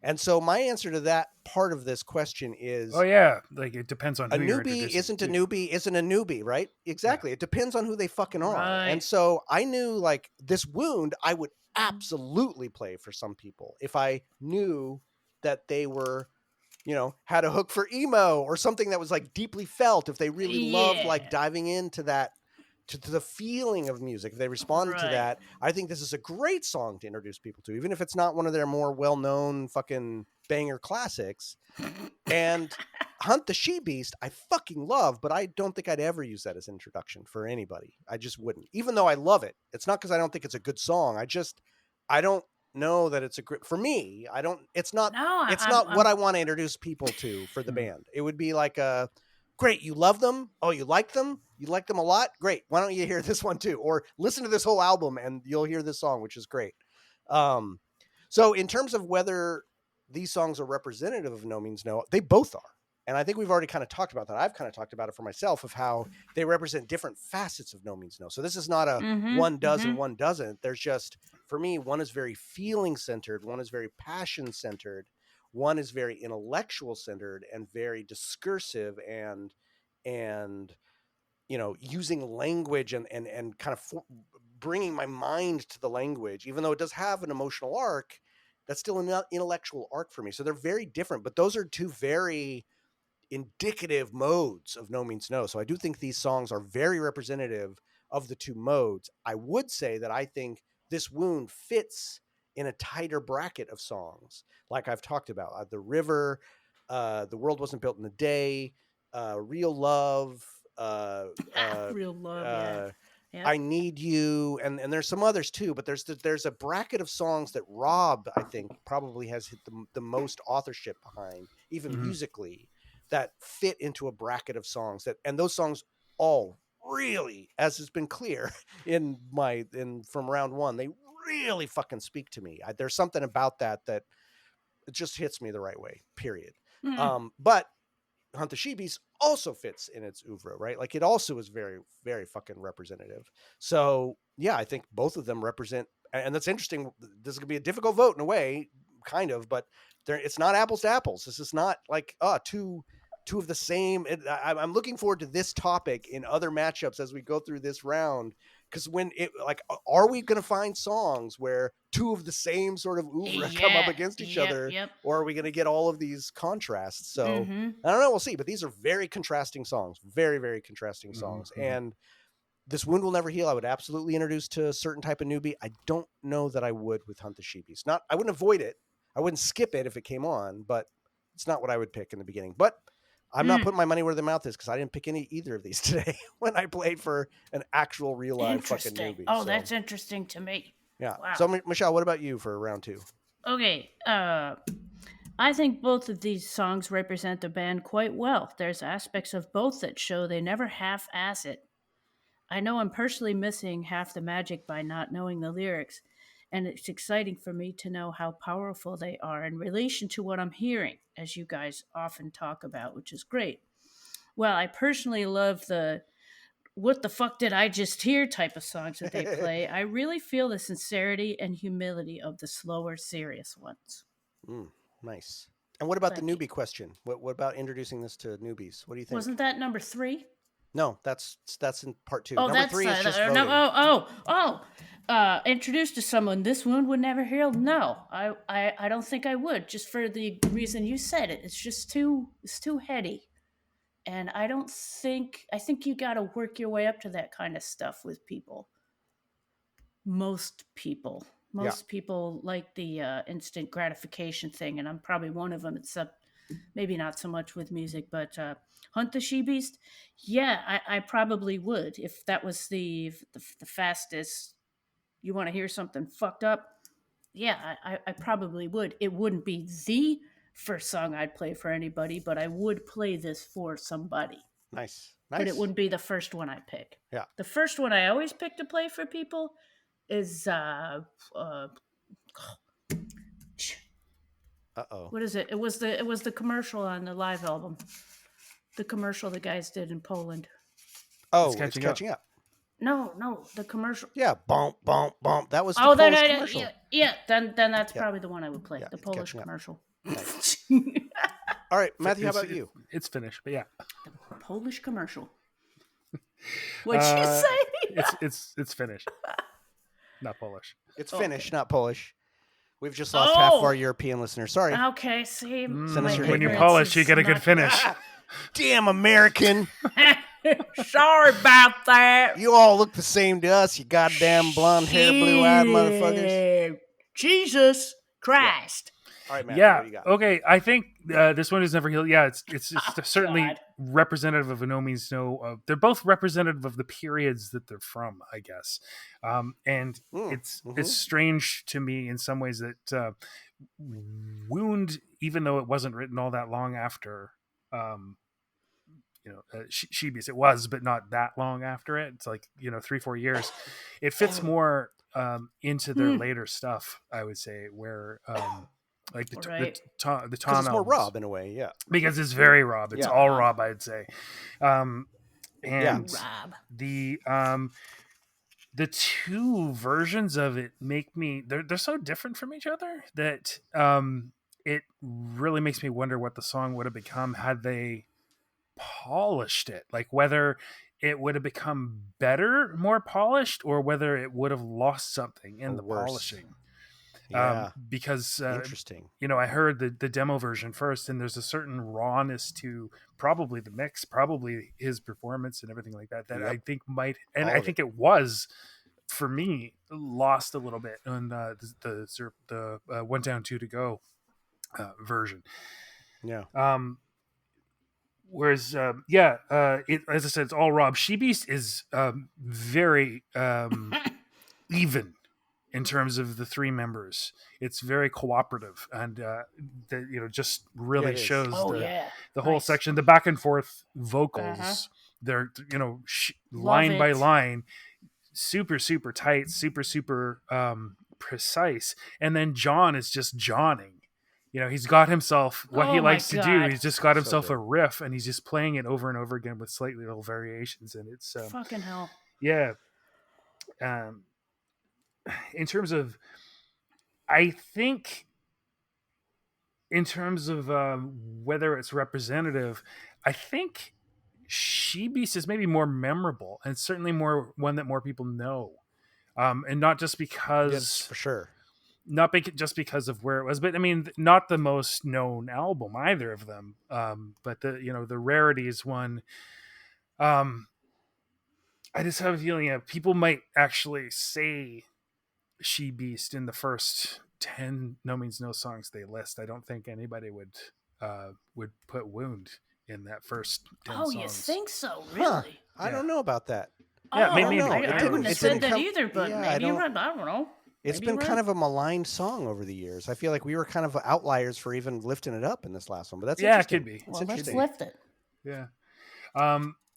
And so my answer to that part of this question is, Oh yeah, like it depends on a who you're newbie introducing isn't a to. newbie isn't a newbie, right? Exactly. It depends on who they fucking are. Right. And so I knew, like, this wound I would absolutely play for some people if I knew that they were, had a hook for emo or something that was like deeply felt, if they really loved like diving into that, to the feeling of music, if they responded to that. I think this is a great song to introduce people to, even if it's not one of their more well-known fucking banger classics. And Hunt the She-Beast, I fucking love, but I don't think I'd ever use that as an introduction for anybody. I just wouldn't, even though I love it. It's not because I don't think it's a good song. I don't know that it's a great, for me. It's not what I want to introduce people to for the band. It would be like great, you love them. Oh, you like them? You like them a lot? Great. Why don't you hear this one too? Or listen to this whole album and you'll hear this song, which is great. So in terms of whether these songs are representative of No Means No, they both are. And I think we've already kind of talked about that. I've kind of talked about it for myself, of how they represent different facets of No Means No. So this is not a one does and one doesn't. There's just, for me, one is very feeling centered. One is very passion centered. One is very intellectual centered and very discursive and using language and kind of bringing my mind to the language, even though it does have an emotional arc. That's still an intellectual arc for me. So they're very different, but those are two very indicative modes of No Means No. So I do think these songs are very representative of the two modes. I would say that I think This Wound fits in a tighter bracket of songs, like I've talked about. The River, The World Wasn't Built in a Day, Real Love, Real Love, yeah. I Need You, and there's some others too, but there's a bracket of songs that Rob, I think, probably has hit the most authorship behind, even musically, that fit into a bracket of songs and those songs all really, as has been clear from round one, they really fucking speak to me. There's something about that it just hits me the right way, period. But Hunt the She-Beast also fits in its oeuvre, right? Like it also is very, very fucking representative. So yeah, I think both of them represent, and that's interesting. This is gonna be a difficult vote in a way, kind of, but it's not apples to apples. This is not like two of the same. I'm looking forward to this topic in other matchups as we go through this round. Because are we going to find songs where two of the same sort of oeuvre come up against each other? Or are we going to get all of these contrasts? So I don't know. We'll see. But these are very contrasting songs. Very, very contrasting songs. And This Wound Will Never Heal, I would absolutely introduce to a certain type of newbie. I don't know that I would with Hunt the She-Beast. I wouldn't avoid it. I wouldn't skip it if it came on. But it's not what I would pick in the beginning. But I'm not putting my money where the mouth is, because I didn't pick either of these today when I played for an actual real live fucking newbie. Oh, so that's interesting to me. Yeah. Wow. So Michelle, what about you for round two? Okay. I think both of these songs represent the band quite well. There's aspects of both that show they never half-ass it. I know I'm personally missing half the magic by not knowing the lyrics, and it's exciting for me to know how powerful they are in relation to what I'm hearing, as you guys often talk about, which is great. Well, I personally love the "what the fuck did I just hear" type of songs that they play. I really feel the sincerity and humility of the slower, serious ones. Nice. And what about the newbie question? What about introducing this to newbies? What do you think? Wasn't that number 3? No, that's in part 2. Oh, Number 3 is just voting. Introduced to someone, This Wound Would Never Heal? No, I don't think I would, just for the reason you said it. It's just it's too heady. And I think you got to work your way up to that kind of stuff with people. Most people like the instant gratification thing, and I'm probably one of them, except maybe not so much with music. But Hunt the She-Beast, yeah, I probably would, if that was the fastest. You want to hear something fucked up? Yeah, I probably would. It wouldn't be the first song I'd play for anybody, but I would play this for somebody. Nice. But it wouldn't be the first one I pick. Yeah. The first one I always pick to play for people is Uh-oh. What is it? It was the commercial on the live album. The commercial the guys did in Poland. Oh, it's catching up. No, the commercial. Yeah, bump, bump, bump. That was the Then Polish commercial. yeah. Then that's probably the one I would play. Yeah, the it's Polish catching up. commercial. Nice. All right, Matthew, how about you? It's finished, but yeah. The Polish commercial. What'd you say? It's finished. Not Polish. It's Finnish, not Polish. We've just lost half of our European listeners. Sorry. Okay, see. Send us your When you're ignorance Polish, you get a good finish. Damn American. Sorry about that. You all look the same to us, you goddamn blonde hair, blue-eyed motherfuckers. Jesus Christ. All right, Matthew, what do you got? Okay. I think this one is never healed. Yeah, it's certainly God. representative of No Means No. They're both representative of the periods that they're from, I guess. And it's strange to me in some ways that Wound, even though it wasn't written all that long after, She Beast, it was, but not that long after it. It's like 3-4 years. It fits more into their later stuff, I would say, where. Like the Tom it's more albums. Rob in a way, yeah. Because it's very Rob. It's all Rob, I'd say. And Rob. the two versions of it make me they're so different from each other that it really makes me wonder what the song would have become had they polished it. Like whether it would have become better, more polished, or whether it would have lost something in the polishing. Yeah. Because interesting. I heard the demo version first, and there's a certain rawness to probably the mix, probably his performance and everything like that I think might, and I think it was for me lost a little bit on the 1 Down 2 to Go version. Yeah. Whereas, as I said, it's all Rob. She Beast is very even. In terms of the three members, it's very cooperative, and just really shows the whole section, the back and forth vocals. They're line by line, super super tight, super precise, and then John is just Johning. He's got himself what he likes to do. He's just got himself a riff, and he's just playing it over and over again with slightly little variations, and it's fucking hell. Yeah. In terms of, I think, in terms of whether it's representative, I think She Beast is maybe more memorable and certainly more one that more people know, and not just because, yes, for sure, just because of where it was, but I mean, not the most known album either of them, but the Rarities one. I just have a feeling people might actually say She Beast in the first 10 No Means No songs they list. I don't think anybody would put Wound in that first 10 songs. You think so? Really? I don't know about that. Yeah, maybe I wouldn't have said that either, but maybe you're right. I don't know. It's been kind of a maligned song over the years. I feel like we were kind of outliers for even lifting it up in this last one, but that's interesting. It could be. Well, let's lift it. Yeah.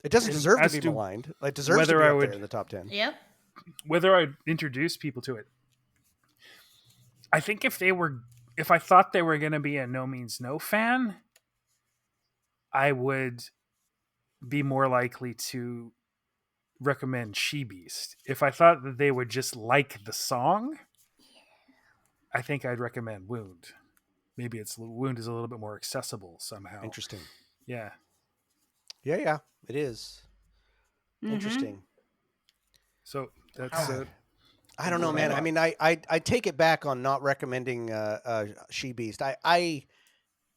It doesn't deserve to be maligned. It deserves to be up there in the top 10. Yep. Whether I'd introduce people to it, I think if I thought they were going to be a No Means No fan, I would be more likely to recommend She Beast. If I thought that they would just like the song, I think I'd recommend Wound. Maybe Wound is a little bit more accessible somehow. Interesting. Yeah. Yeah, it is. Mm-hmm. Interesting. So that's I don't know, man. I mean, I take it back on not recommending She Beast. It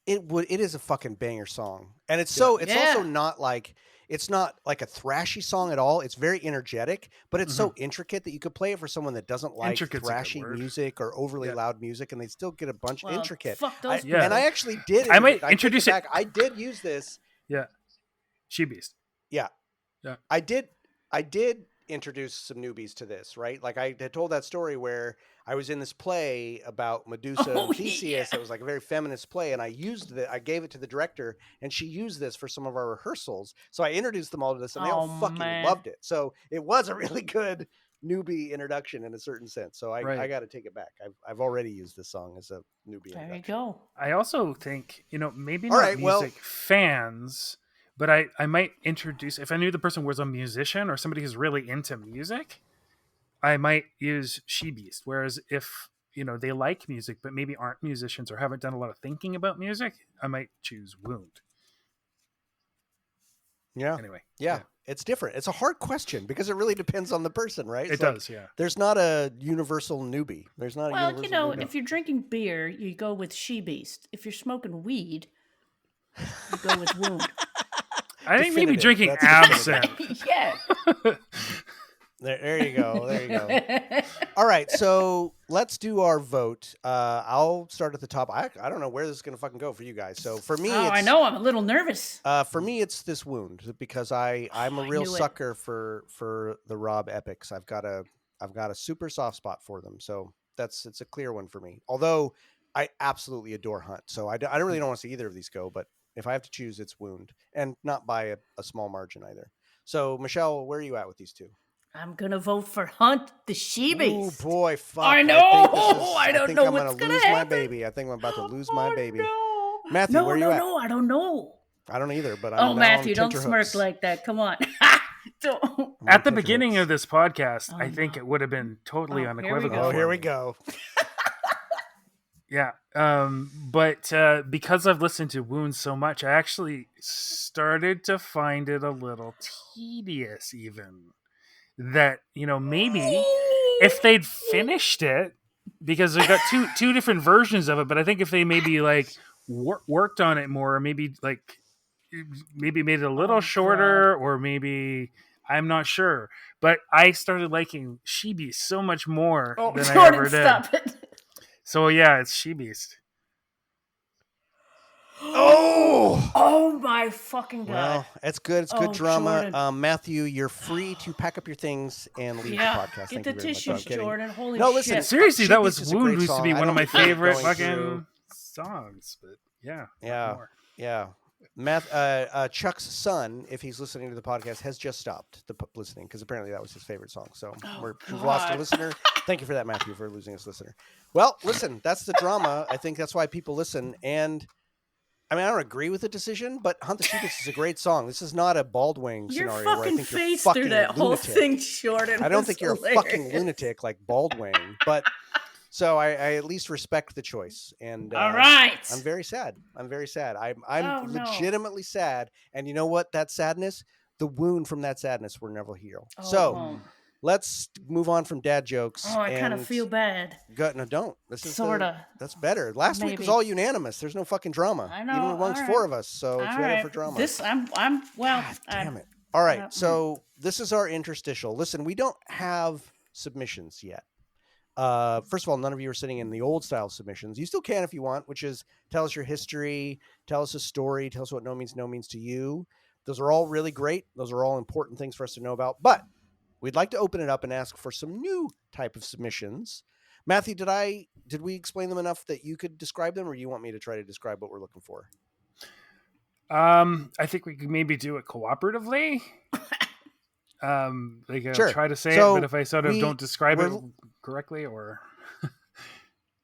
is a fucking banger song, and it's also not like it's not like a thrashy song at all. It's very energetic, but it's so intricate that you could play it for someone that doesn't like thrashy music or overly loud music, and they still get a bunch intricate. Fuck those And I actually did. I might introduce it. I did use this. Yeah, She Beast. Yeah. I did introduce some newbies to this, right? Like I had told that story where I was in this play about Medusa and Theseus. It was like a very feminist play, and I gave it to the director, and she used this for some of our rehearsals. So I introduced them all to this, and they all fucking loved it. So it was a really good newbie introduction in a certain sense. So I got to take it back. I've already used this song as a newbie There you introduction. go. I also think, maybe All not right, well- music fans, but I might introduce, if I knew the person was a musician or somebody who's really into music, I might use She Beast. Whereas if, they like music, but maybe aren't musicians or haven't done a lot of thinking about music, I might choose Wound. Yeah. Anyway. Yeah. It's different. It's a hard question because it really depends on the person, right? It does, yeah. There's not a universal newbie. There's not a Well, universal newbie. if you're drinking beer, you go with She Beast. If you're smoking weed, you go with Wound. I think maybe Definitive. drinking That's definitive. absinthe. Yeah. There you go. There you go. All right, so let's do our vote. I'll start at the top. I don't know where this is going to fucking go for you guys. So for me, I know. I'm a little nervous. For me, it's this Wound because I'm a real knew it. sucker for the Rob epics. I've got a super soft spot for them. So it's a clear one for me. Although I absolutely adore Hunt, so I really don't want to see either of these go. But if I have to choose, it's Wound, and not by a small margin either. So Michelle, where are you at with these two? I'm gonna vote for Hunt the She Oh Beast. boy, fuck! I know. I don't know I'm what's gonna gonna lose happen. my baby. I think I'm about to lose my baby. No. Matthew, where are you at? No, I don't know. I don't either. But Oh, I'm Matthew, now on don't smirk tenterhooks. like that. Come on. Don't. I'm on At the beginning tenterhooks. of this podcast, Oh, I think no. it would have been totally Oh, here we unequivocal. go. Oh, for here we me. go. Yeah. But because I've listened to Wounds so much, I actually started to find it a little tedious even. That, maybe if they'd finished it, because they've got two different versions of it, but I think if they maybe like worked on it more, maybe made it a little shorter, or maybe I'm not sure. But I started liking She Beast so much more than I Jordan, ever did. stop it. So yeah, it's She Beast. Oh my fucking god. Well, it's good. It's good Oh, drama. Jordan. Matthew, you're free to pack up your things and leave Yeah. the podcast. Get Thank the you very much. I'm tissues, kidding. Jordan. Holy No, shit. listen, Seriously, She that Beast was is a Wound great used to song. be I one of don't my think favorite going fucking through- songs, but yeah. Yeah. more. Yeah. Chuck's son, if he's listening to the podcast, has just stopped listening because apparently that was his favorite song. So we've lost a God. listener. Thank you for that, Matthew, for losing us listener. Well, listen, that's the drama. I think that's why people listen. And I mean, I don't agree with the decision, but Hunt the She Beast is a great song. This is not a Baldwin Your scenario where I fucking think you're face fucking through that whole lunatic. thing, Jordan. I don't was think you're hilarious. a fucking lunatic like Baldwin, but so I at least respect the choice. And All right. I'm very sad. I'm Oh, no. legitimately sad. And you know what? That sadness, the wound from that sadness, will never heal. Oh, So oh. let's move on from dad jokes. Oh, I kind of and feel bad. No, don't. This is Sorta. that's better. Last week was Maybe. all unanimous. There's no fucking drama. I know, Even amongst all four right. of us. So it's All ready right. for drama. Well, Damn it. All right. uh, So this is our interstitial. Listen, we don't have submissions yet. First of all, none of you are sitting in the old style submissions. You still can if you want, which is tell us your history, tell us a story, tell us what no means to you. Those are all really great. Those are all important things for us to know about. But we'd like to open it up and ask for some new type of submissions. Matthew, did we explain them enough that you could describe them, or you want me to try to describe what we're looking for? I think we could maybe do it cooperatively. Sure. Try to say So it, but if I sort of don't describe it correctly, or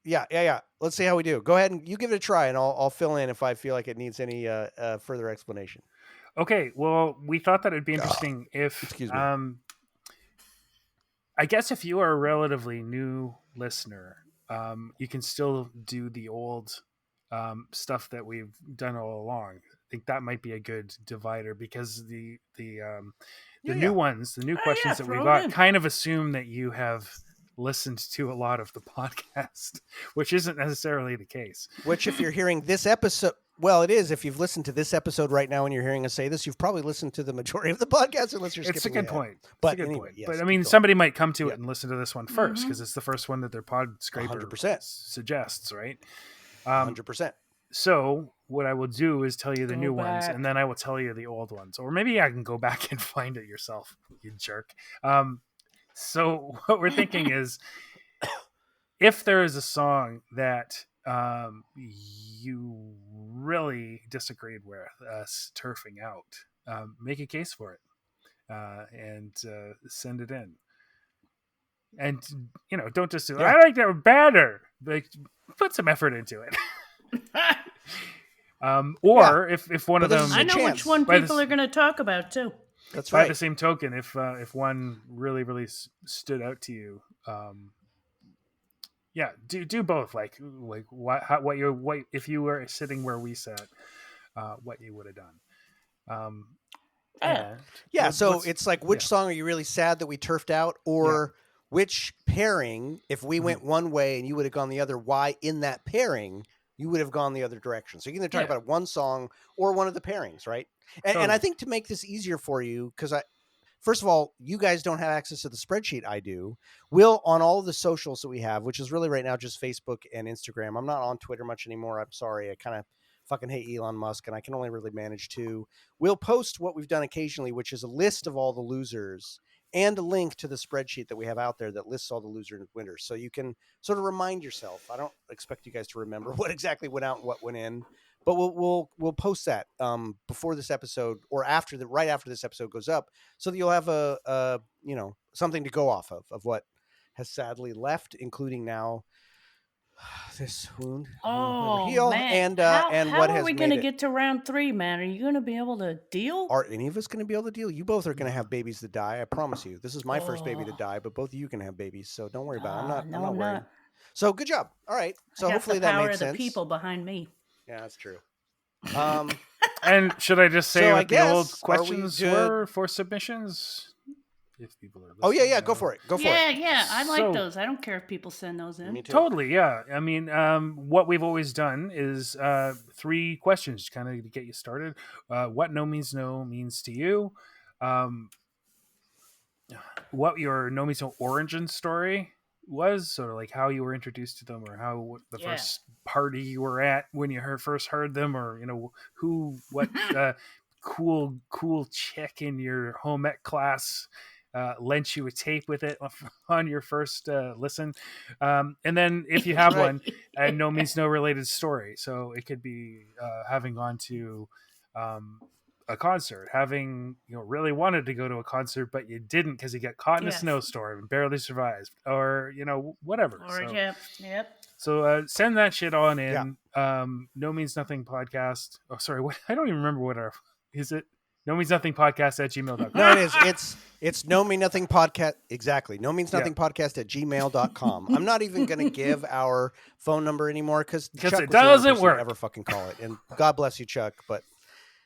Yeah. Let's see how we do. Go ahead and you give it a try, and I'll fill in if I feel like it needs any further explanation. okay. Well, we thought that it'd be interesting if, excuse me. I guess if you are a relatively new listener, you can still do the old stuff that we've done all along. I think that might be a good divider because the new ones, the new questions that we throw it got in. kind of assume that you have listened to a lot of the podcast, which isn't necessarily the case. Which, if you're hearing this episode, well, it is. If you've listened to this episode right now and you're hearing us say this, you've probably listened to the majority of the podcast, unless you're skipping It's a good ahead. point. But It's a good anyway, point. yes, But I keep mean, going. somebody might come to Yeah. it and listen to this one first because it's the first one that their pod scraper 100%. suggests, right? 100%. So what I will do is tell you the Go new ones, back. and then I will tell you the old ones, or maybe I can go back and find it yourself, you jerk. So what we're thinking is, if there is a song that you really disagreed with us turfing out, make a case for it and send it in. And don't just do. I like that better. Like, put some effort into it. Or if one of them, I know which one people are going to talk about too. That's right. By the same token, if one really stood out to you, do both. Like what if you were sitting where we sat, what you would have done. So it's like, which song are you really sad that we turfed out, or which pairing, if we went one way and you would have gone the other, why in that pairing you would have gone the other direction? So you can either talk about one song or one of the pairings, right? And I think to make this easier for you, because first of all, you guys don't have access to the spreadsheet. I do. We'll, on all of the socials that we have, which is really right now just Facebook and Instagram. I'm not on Twitter much anymore. I'm sorry. I kind of fucking hate Elon Musk, and I can only really manage two. We'll post what we've done occasionally, which is a list of all the losers and a link to the spreadsheet that we have out there that lists all the losers and winners. So you can sort of remind yourself. I don't expect you guys to remember what exactly went out and what went in, but we'll post that before this episode or right after this episode goes up, so that you'll have a something to go off of what has sadly left, including now this wound. Heal, man. And how what are we going to get to round 3, man? Are you going to be able to deal? Are any of us going to be able to deal? You both are going to have babies that die. I promise you. This is my first baby to die, but both of you can have babies, so don't worry about it. I'm not worried. So good job. All right. So hopefully that makes sense. The power of the people behind me. Yeah, that's true. And should I just say what the old questions were for submissions? If people are listening. Yeah. Go for it. Yeah. I like those. I don't care if people send those in. Me too. Totally, yeah. I mean, what we've always done is 3 questions, kind of to get you started. What no means no means to you. What your no means no origin story was, or like how you were introduced to them, or how the first party you were at when you first heard them, or what cool chick in your home ec class lent you a tape with it on your first listen, and then if you have one, and no means no related story. So it could be having gone to a concert, having really wanted to go to a concert but you didn't because you got caught in a snowstorm and barely survived, or whatever. So send that shit on in. No means nothing podcast. Oh, sorry, what? I don't even remember what our is it. No means nothing podcast at gmail.com. No, it is. It's no mean nothing podcast. Exactly. No means nothing podcast at gmail.com. I'm not even going to give our phone number anymore because it doesn't work. Ever fucking call it. And God bless you, Chuck. But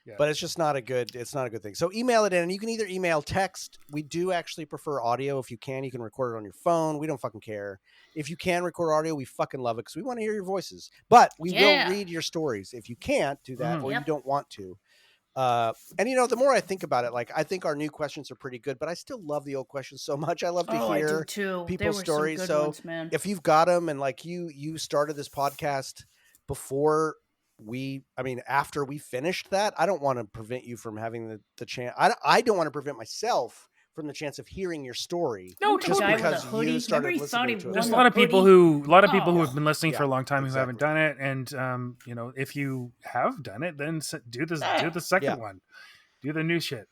it's just not a good thing. So email it in, and you can either email, text. We do actually prefer audio. If you can record it on your phone. We don't fucking care. If you can record audio, we fucking love it because we want to hear your voices. But we will read your stories. If you can't do that or you don't want to. And the more I think about it, like, I think our new questions are pretty good, but I still love the old questions so much. I love to hear people's stories. Some so ones, man. If you've got them, and like you started this podcast before after we finished that, I don't want to prevent you from having the chance. I don't want to prevent myself from the chance of hearing your story. No, just because you started listening to it. There's a lot of people who have been listening for a long time who haven't done it, and if you have done it, then do the second one, do the new shit.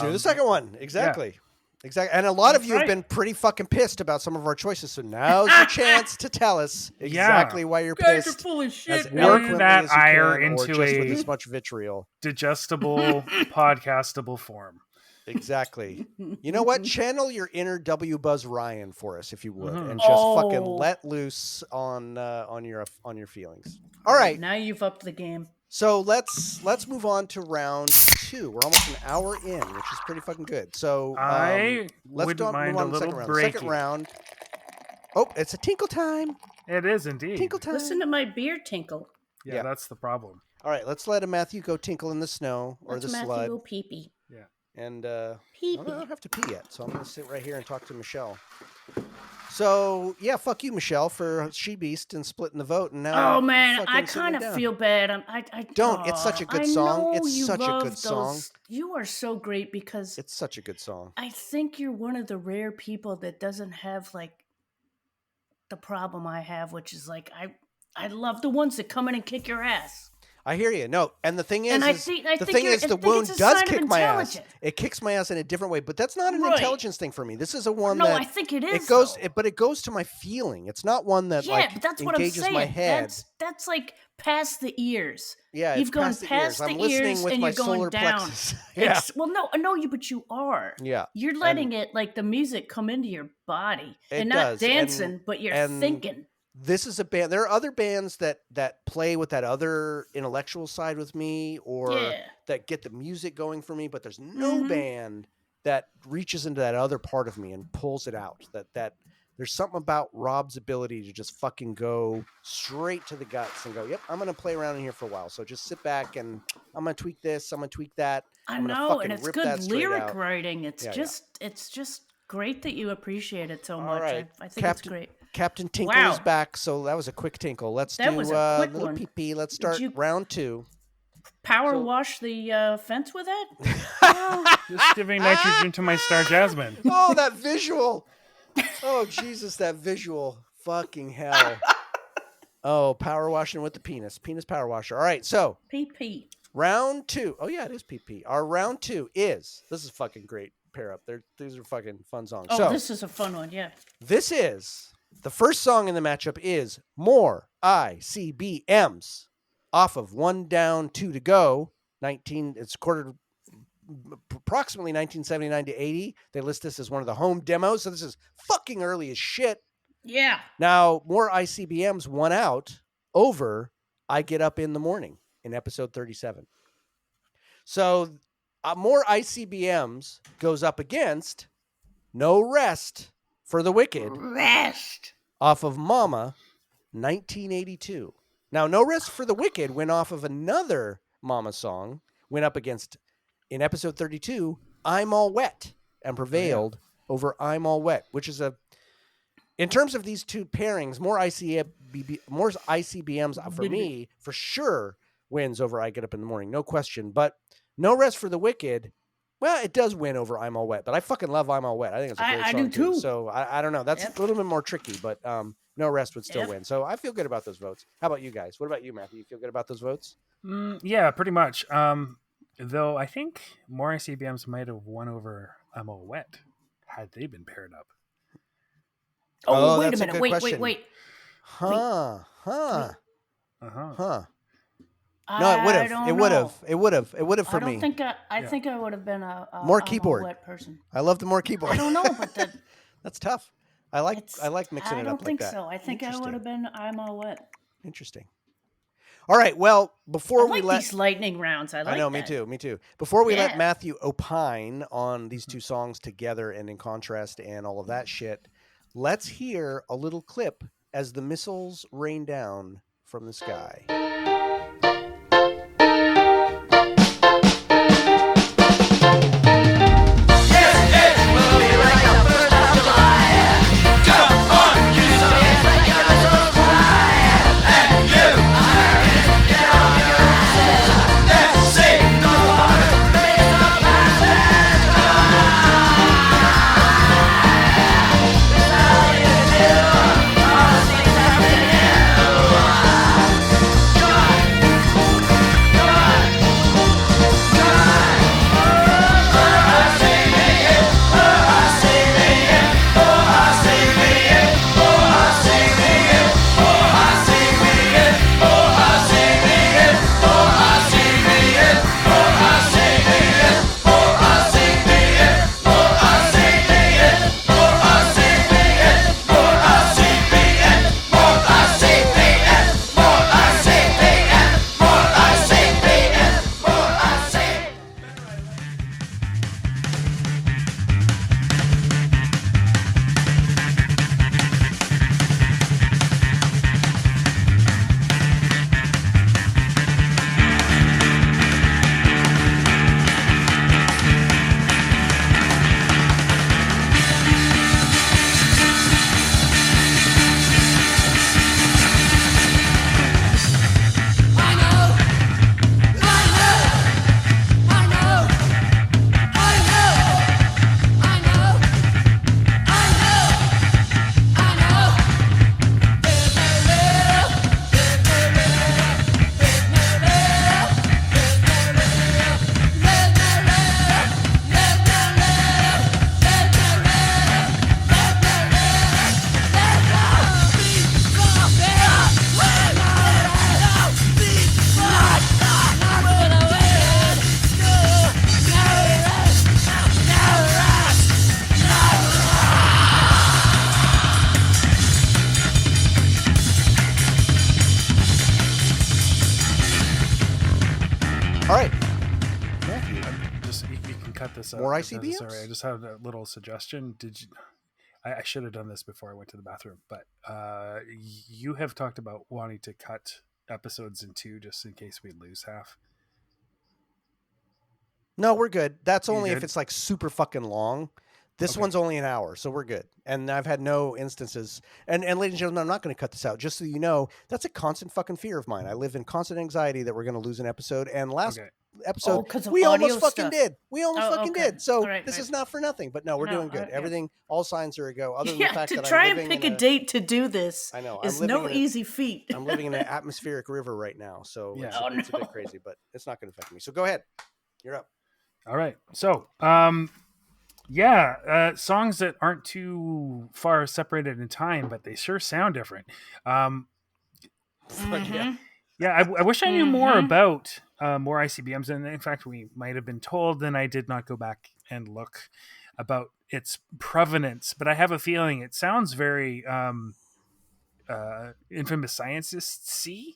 Do the second one, exactly. Exactly. And a lot of you have been pretty fucking pissed about some of our choices, so now's your chance to tell us exactly why you're pissed. You guys are full of shit. Work that ire into this much vitriol, digestible, podcastable form. Exactly. You know what? Channel your inner W. Buzz Ryan for us, if you would, and just fucking let loose on your feelings. All right. Now you've upped the game. So let's move on to round 2. We're almost an hour in, which is pretty fucking good. So let's mind a little break. Second round. Oh, it's a tinkle time. It is indeed. Tinkle time. Listen to my beer tinkle. Yeah, that's the problem. All right, let's let Matthew go tinkle in the snow or the Matthew slud. Go pee-pee. Yeah. And I don't have to pee yet, so I'm going to sit right here and talk to Michelle. So, fuck you, Michelle, for She Beast and splitting the vote. And now I kind of feel bad. Don't. It's such a good song. It's such a good song. You are so great because it's such a good song. I think you're one of the rare people that doesn't have like the problem I have, which is like I love the ones that come in and kick your ass. I hear you. No, and the thing is, And I is think- I the think thing you're- is, I the think wound it's a does sign of kick my ass. intelligence. It kicks my ass in a different way, but that's not an Right. intelligence thing for me. This is a one No, that I think it is. it goes, though. but it goes to my feeling. It's not one that Yeah, like but that's what I'm engages saying. my head. That's like past the ears. Yeah, You've it's gone past the past ears. I'm the listening ears with and my you're going solar down. plexus. Yeah, Well, no, but you are. yeah. You're letting it like the music come into your body It and not does, and- dancing, but you're and thinking. This is a band. There are other bands that play with that other intellectual side with me, or Yeah. that get the music going for me. But there's no Mhm. band that reaches into that other part of me and pulls it out. That there's something about Rob's ability to just fucking go straight to the guts and go, "Yep, I'm gonna play around in here for a while. So just sit back and I'm gonna tweak this. I'm gonna tweak that. I I'm gonna know, fucking and it's rip that good straight lyric out." writing. It's Yeah, just great that you appreciate it so All much. right. I think it's Captain- great. Captain Tinkle is Wow. back, so that was a quick tinkle. Let's That do was a quick little one. pee-pee. Let's start you- round 2. Power So- wash the fence with it? Just giving nitrogen to my star jasmine. Oh, that visual. Oh, Jesus, that visual. Fucking hell. Oh, power washing with the penis. Penis power washer. All right, so PP. round 2. Oh, yeah, it is PP. Our round 2 is, this is fucking great pair up. These are fucking fun songs. Oh, so this is a fun one, yeah. this is, the first song in the matchup is More ICBMs off of One Down, Two to Go. It's recorded approximately 1979 to 80. They list this as one of the home demos, so this is fucking early as shit. Yeah. Now, More ICBMs won out over I Get Up in the Morning in episode 37. So, More ICBMs goes up against No Rest for the Wicked Rest. off of Mama, 1982. Now, No Rest for the Wicked went off of another Mama song, went up against, in episode 32, I'm All Wet, and prevailed over I'm All Wet, which is in terms of these two pairings, More ICBMs for me, for sure, wins over I Get Up in the Morning, no question. But No Rest for the Wicked, well, it does win over I'm All Wet, but I fucking love I'm All Wet. I think it's a great I song do too. So I don't know. That's a little bit more tricky, but No Rest would still Yep. win. So I feel good about those votes. How about you guys? What about you, Matthew? You feel good about those votes? Yeah, pretty much. Though I think more ICBMs might have won over I'm All Wet had they been paired up. Oh, wait a that's a minute. good Wait, question. wait. Huh. Uh-huh. No, it would I have. don't It would know. have. It would have. It would have for I don't me. think I think I would have been a More I'm a keyboard. wet person. I love the more keyboard. I don't know, but That's tough. I like mixing I it don't up like think that. so. I think I would have been I'm all wet. Interesting. All right. Well, before I we like let these lightning rounds. I like I know, that. me too. Before we let Yeah. Matthew opine on these two songs together and in contrast and all of that shit, let's hear a little clip as the missiles rain down from the sky. God All right. Matthew. You can cut this out. More if ICBMs? necessary. I just have a little suggestion. Did you? I should have done this before I went to the bathroom, but you have talked about wanting to cut episodes in two just in case we lose half. No, we're good. That's You only if good? it's like super fucking long. This Okay. one's only an hour, so we're good. And I've had no instances. And ladies and gentlemen, I'm not going to cut this out. Just so you know, that's a constant fucking fear of mine. I live in constant anxiety that we're going to lose an episode. And last Okay. episode, 'cause of we audio almost fucking stuff. did. We almost Oh, fucking okay. did. So All right, this right. is not for nothing. But no, we're No, doing good. yeah. Everything, all signs are a go. Other than the Yeah, fact to that try I'm and living pick in a date to do this I know, I'm is living no in a- easy feat. I'm living in an atmospheric river right now, so Yeah. it's, Oh, it's a bit no. crazy, but it's not going to affect me. So go ahead. You're up. All right. So, songs that aren't too far separated in time, but they sure sound different. Mhm. Yeah, I wish I knew more Mhm. about more ICBMs, and in fact, we might have been told, and I did not go back and look about its provenance. But I have a feeling it sounds very infamous scientist-y,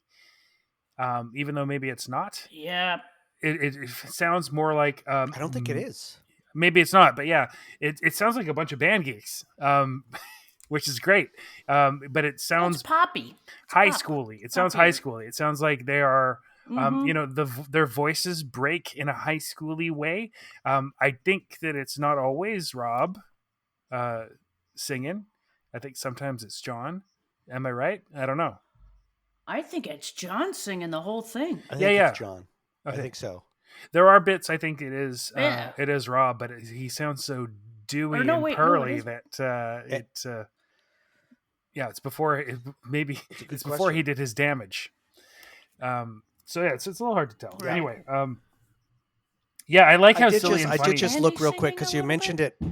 even though maybe it's not. Yeah. It sounds more like I don't think it is. maybe it's not, but yeah, it sounds like a bunch of band geeks, which is great. But it It's sounds poppy. high pop. schooly. It sounds Poppy. high schooly. It sounds like they are, Mhm. their voices break in a high schooly way. I think that it's not always Rob singing. I think sometimes it's John. Am I right? I don't know. I think it's John singing the whole thing. I think Yeah. it's John. Okay. I think so. There are bits I think it is Yeah. it is Rob, but he sounds so dewy Or no, and wait, no, it pearly is- that it's before maybe It's a good it's before he question. did his damage. So yeah, it's a little hard to tell. Right. Anyway, I like how I did silly just, and I funny. did just Andy look real singing quick a because you little mentioned bit? it.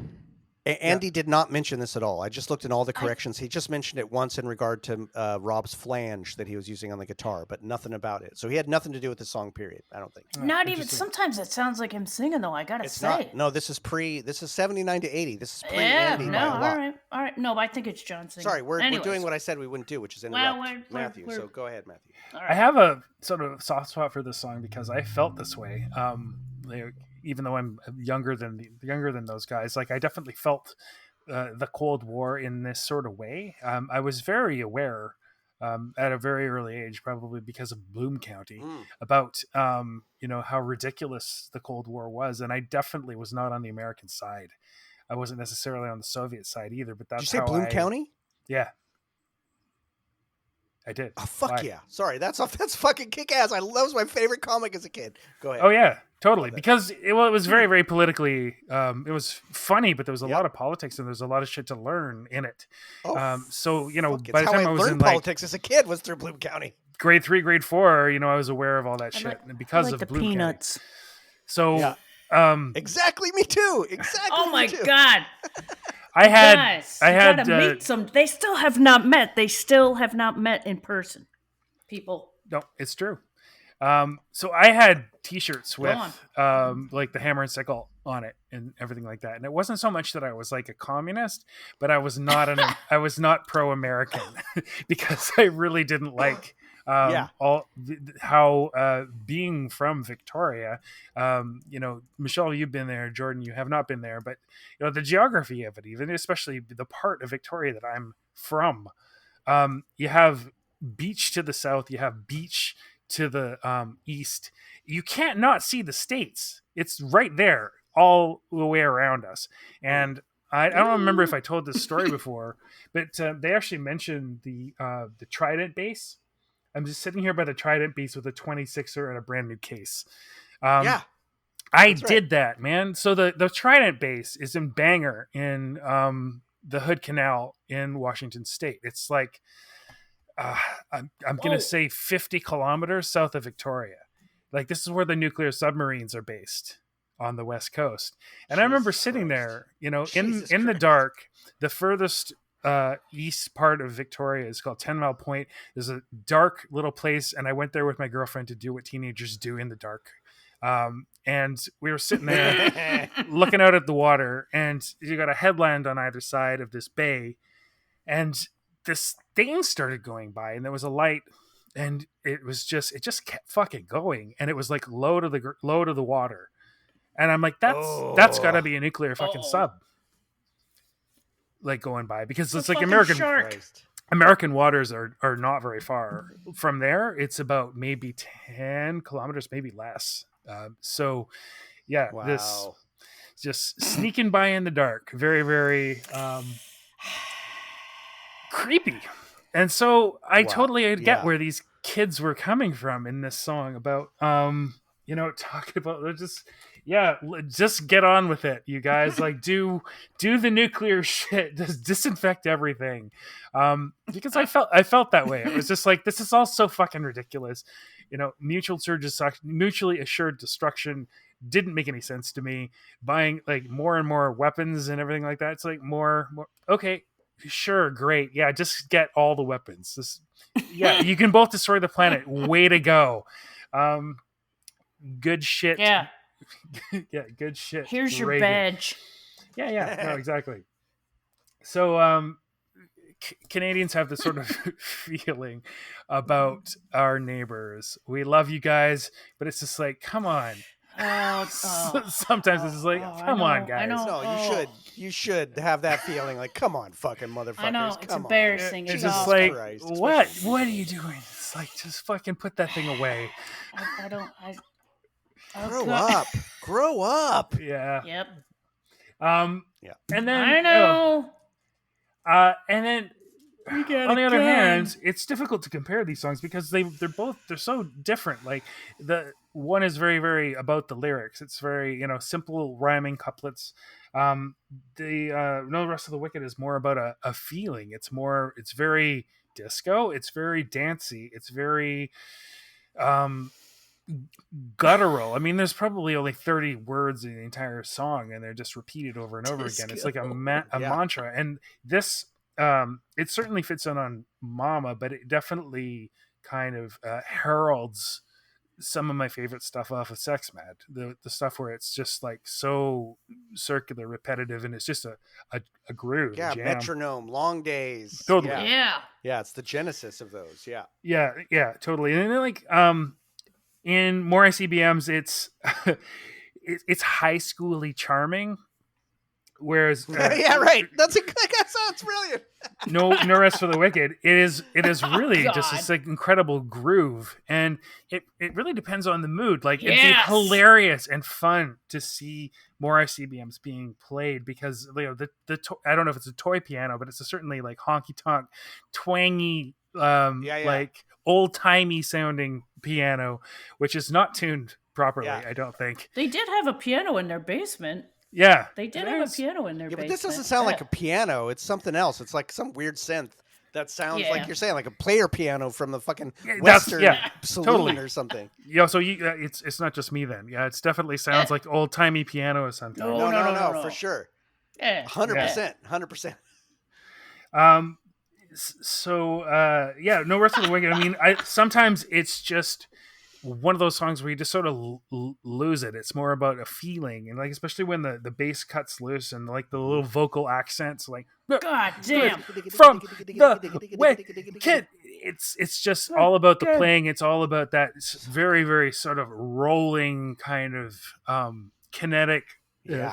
Andy did not mention this at all. I just looked in all the corrections. He just mentioned it once in regard to Rob's flange that he was using on the guitar, but nothing about it. So he had nothing to do with the song. Period. I don't think. Not even. interesting. Sometimes it sounds like him singing, though. I gotta It's say. not. No, this is pre. This is 79 to 80. This is pre Yeah. Andy No. by a All lot. right. No, I think it's John singing. Sorry, we're Anyways. doing what I said we wouldn't do, which is Well, interrupt we're- Matthew. we're- So go ahead, Matthew. All I right. have a sort of soft spot for this song because I felt this way. Even though I'm younger than those guys, like I definitely felt the Cold War in this sort of way. I was very aware at a very early age, probably because of Bloom County, about how ridiculous the Cold War was, and I definitely was not on the American side. I wasn't necessarily on the Soviet side either. But Did that's you say how Bloom County? Yeah, I did. Oh fuck Why? yeah! Sorry, that's fucking kick ass. That was my favorite comic as a kid. Go ahead. Oh yeah, totally. Love it. Because it was very, very politically. It was funny, but there was a Yep. lot of politics and there's a lot of shit to learn in it. Oh, So fuck, it's by the how time I I was learned in like politics as a kid was through Bloom County. grade 3, grade 4, I was aware of all that I shit like- and because I like of the Bloom County. peanuts. So Yeah. Exactly, me too. Exactly. Oh my me too. God, I had guys! I you had gotta meet some. They still have not met. They still have not met in person. People. no, it's true. So I had T-shirts Go with like the hammer and sickle on it and everything like that. And it wasn't so much that I was like a communist, but I was not I was not pro-American because I really didn't like how being from Victoria. Michelle, you've been there. Jordan, you have not been there, but the geography of it, even especially the part of Victoria that I'm from, you have beach to the south, you have beach to the east. You can't not see the States. It's right there all the way around us. And I don't remember if I told this story before, but they actually mentioned the Trident base. I'm just sitting here by the Trident base with a 26er and a brand new case. Yeah. I that's right. did that, man. So the Trident base is in Bangor in the Hood Canal in Washington State. It's like I'm going to say 50 kilometers south of Victoria. Like this is where the nuclear submarines are based on the West Coast. And I remember Jesus sitting Christ. there, Jesus in the Christ. dark. The furthest east part of Victoria is called 10 Mile Point. There's a dark little place, and I went there with my girlfriend to do what teenagers do in the dark. And we were sitting there looking out at the water, and you got a headland on either side of this bay, and this thing started going by, and there was a light and it just kept fucking going, and it was like low to the water, and I'm like, that's got to be a nuclear fucking sub, like going by, because it's like shark. American waters are not very far from there. It's about maybe 10 kilometers, maybe less. So yeah, Wow. this just sneaking by in the dark, very, very creepy. And so I totally get where these kids were coming from in this song about, talking about just get on with it, you guys. Like do the nuclear shit, just disinfect everything. Because I felt that way. It was just like, this is all so fucking ridiculous. Mutually assured destruction didn't make any sense to me. Buying like more and more weapons and everything like that. It's like more okay. Sure, great. Yeah, just get all the weapons. You can both destroy the planet. Way to go. Good shit. Yeah. Yeah, good shit. Here's your Reagan. badge. Yeah. No, exactly. So Canadians have this sort of feeling about our neighbors. We love you guys, but it's just like, come on. Sometimes it's just like, come on, guys. No, you should have that feeling. Like, come on, fucking motherfuckers. I know, it's come embarrassing. It's just like, Christ, what are you doing? It's like, just fucking put that thing away. Grow up. Yeah. Yep. Yeah. And then I know. And then on the other hand, it's difficult to compare these songs because they're so different. Like the one is very, very about the lyrics. It's very, simple rhyming couplets. The No Rest of the Wicked is more about a feeling. It's very disco. It's very dancey. It's very guttural. I mean, there's probably only 30 words in the entire song, and they're just repeated over and over again. It's like a mantra. And this, it certainly fits in on Mama, but it definitely kind of heralds some of my favorite stuff off of Sex Mad. The stuff where it's just like so circular, repetitive, and it's just a groove. Yeah, a jam. metronome, long days. Totally. Yeah. Yeah, it's the genesis of those. Yeah. Yeah, totally. And then like in More ICBMs, it's it's high schooly charming, whereas yeah, right. That's brilliant. no Rest for the Wicked. It is really just this like incredible groove, and it really depends on the mood. Like it'd be hilarious and fun to see more ICBMs being played because the I don't know if it's a toy piano, but it's certainly like honky tonk, twangy, like old timey sounding piano, which is not tuned properly. I don't think They did have a piano in their basement. Yeah, They did have a piano in their basement. But this doesn't sound like a piano. It's something else. It's like some weird synth that sounds like you're saying, like a player piano from the fucking Western saloon or something. Yeah, so it's not just me then. Yeah, it definitely sounds like old timey piano or something. No, for sure. Yeah, 100%, 100%. No Rest of the Wicked. I mean, sometimes it's just one of those songs where you just sort of lose it. It's more about a feeling, and like especially when the bass cuts loose and like the little vocal accents, like God damn, from the Wicked. It's just all about the playing. It's all about that very, very sort of rolling kind of kinetic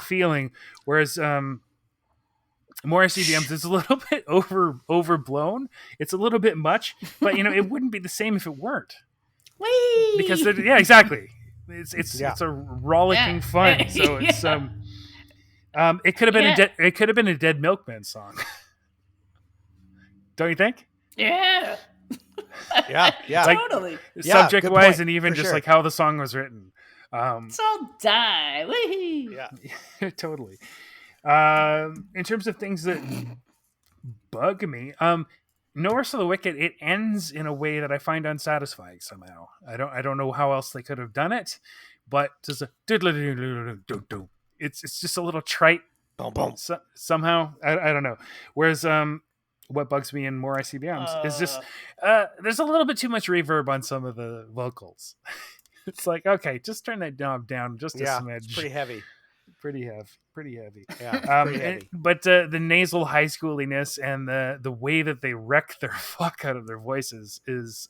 feeling. Whereas More ICBMs is a little bit overblown. It's a little bit much, but it wouldn't be the same if it weren't. Whee! Because exactly. It's a rollicking fun. So it's it could have been a Dead Milkman song. Don't you think? Yeah. Yeah. Like, totally. Subject wise, point, and even just sure. like how the song was written. So die. Wee. Yeah. Totally. In terms of things that bug me, No Rest of the Wicked, it ends in a way that I find unsatisfying somehow. I don't know how else they could have done it, but just it's just a little trite. Boom, boom. Somehow, I don't know. Whereas what bugs me in More ICBMs is just there's a little bit too much reverb on some of the vocals. It's like, okay, just turn that knob down just a smidge. It's pretty heavy. Pretty heavy. Yeah, pretty heavy. But the nasal high schooliness and the way that they wreck their fuck out of their voices is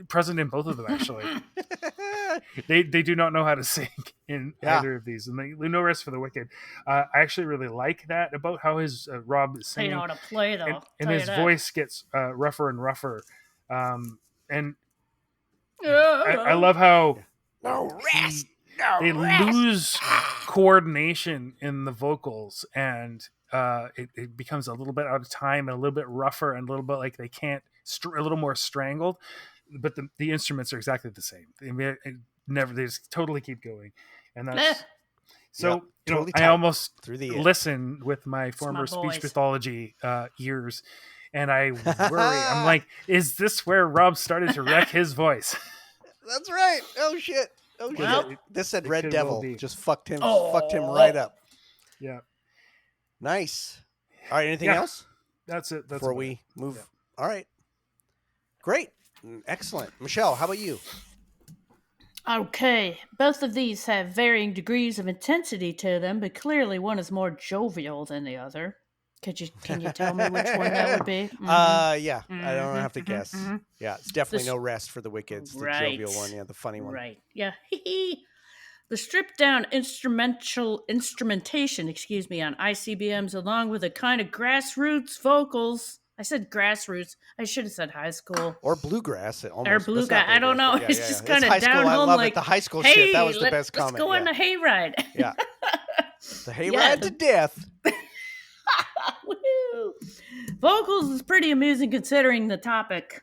present in both of them, actually. They do not know how to sing in either of these, and No Rest for the Wicked. I actually really like that about how his Rob is They singing, know how to play though. and his voice gets rougher and rougher. And I love how they lose coordination in the vocals, and it becomes a little bit out of time and a little bit rougher and a little bit like they can't a little more strangled. But the instruments are exactly the same. They just totally keep going, and that's so. Totally I almost through the listen with my former speech pathology ears, and I worry. I'm like, is this where Rob started to wreck his voice? That's right. Oh shit. Oh shit. Well, This said Red Devil just fucked him right up. Yeah. Nice. All right. Anything else? That's it. That's before we move. Yeah. All right. Great. Excellent. Michelle, how about you? Okay, both of these have varying degrees of intensity to them, but clearly one is more jovial than the other. Can you tell me which one that would be? Yeah. I don't have to guess. Yeah, it's definitely No Rest for the Wicked. It's the jovial one, yeah, the funny one. Right. Yeah. The stripped down instrumentation, on ICBMs, along with a kind of grassroots vocals. I said grassroots. I should have said high school. Or bluegrass. Or bluegrass. I don't know. It's just kind of down home. I love it. The high school shit. That was the best comment. Let's go on the hayride. Yeah. The hayride to death. Woo! Vocals is pretty amusing considering the topic.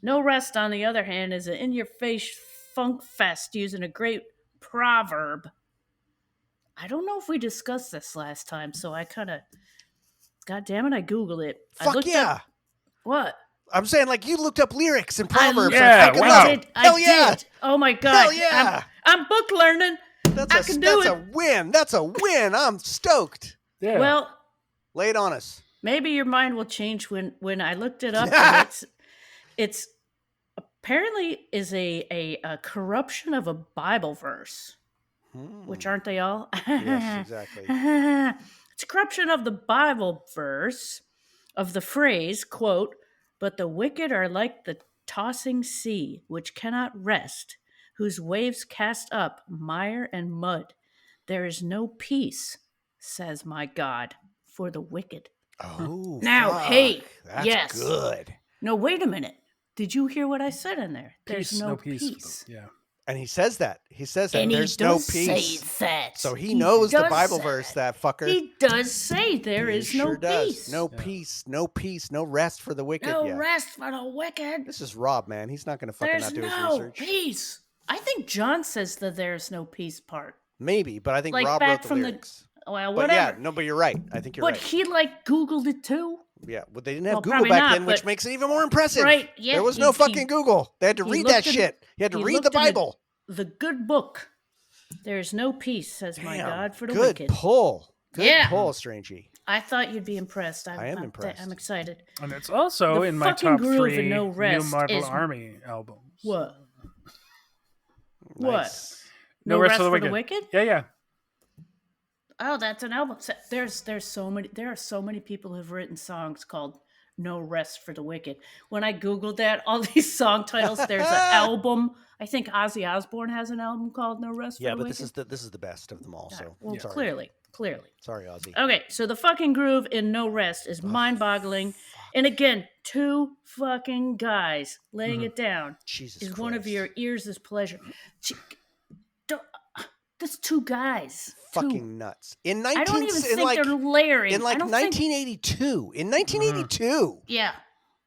No Rest, on the other hand, is an in-your-face funk fest using a great proverb. I don't know if we discussed this last time, so I kind of... God damn it, I Googled it. Fuck yeah. What? I'm saying, like, you looked up lyrics and proverbs. I did. Oh, my God. Hell yeah. I'm book learning. That's a win. That's a win. I'm stoked. Yeah. Well... Lay it on us. Maybe your mind will change when I looked it up. And it's apparently is a corruption of a Bible verse, which aren't they all? Yes, exactly. It's a corruption of the Bible verse of the phrase, quote, "But the wicked are like the tossing sea, which cannot rest, whose waves cast up mire and mud. There is no peace, says my God, for the wicked." Oh, now, fuck. Hey, that's yes, good. No, wait a minute. Did you hear what I said in there? Peace, There's no peace. Yeah. And he says that. And there's he no does peace. say that. So he knows the Bible verse, that fucker. He does say there is no peace. No peace, no peace, no rest for the wicked. No rest for the wicked. This is Rob, man. He's not going to fucking not do his research. There's no peace. I think John says the there's no peace part. Maybe, but I think like Rob back wrote the from lyrics. Well, but whatever. Yeah, no, but you're right. I think you're right. But he Googled it too. Yeah, well, they didn't have Well, Google back not, then, which makes it even more impressive. Right, yeah. There was no fucking Google. They had to read that shit. You had to read the Bible. The good book. There's no peace, says my God, for the good wicked. Pull. Good pull, Strangey. I thought you'd be impressed. I am impressed. I'm excited. And it's also in my top 3 New Model Army albums. What? Nice. What? No Rest for the Wicked? Yeah. Oh, that's an album. There are so many people who've written songs called No Rest for the Wicked. When I Googled that, all these song titles, there's an album. I think Ozzy Osbourne has an album called No Rest for the Wicked. Yeah, but this is the best of them all. So well, clearly. Sorry, Ozzy. Okay, so the fucking groove in No Rest is mind-boggling. And again, 2 fucking guys laying it down. Jesus is Christ. One of your ears is pleasure. That's 2 guys. Fucking nuts. I don't even think they're layering. In 1982. In 1982. Yeah.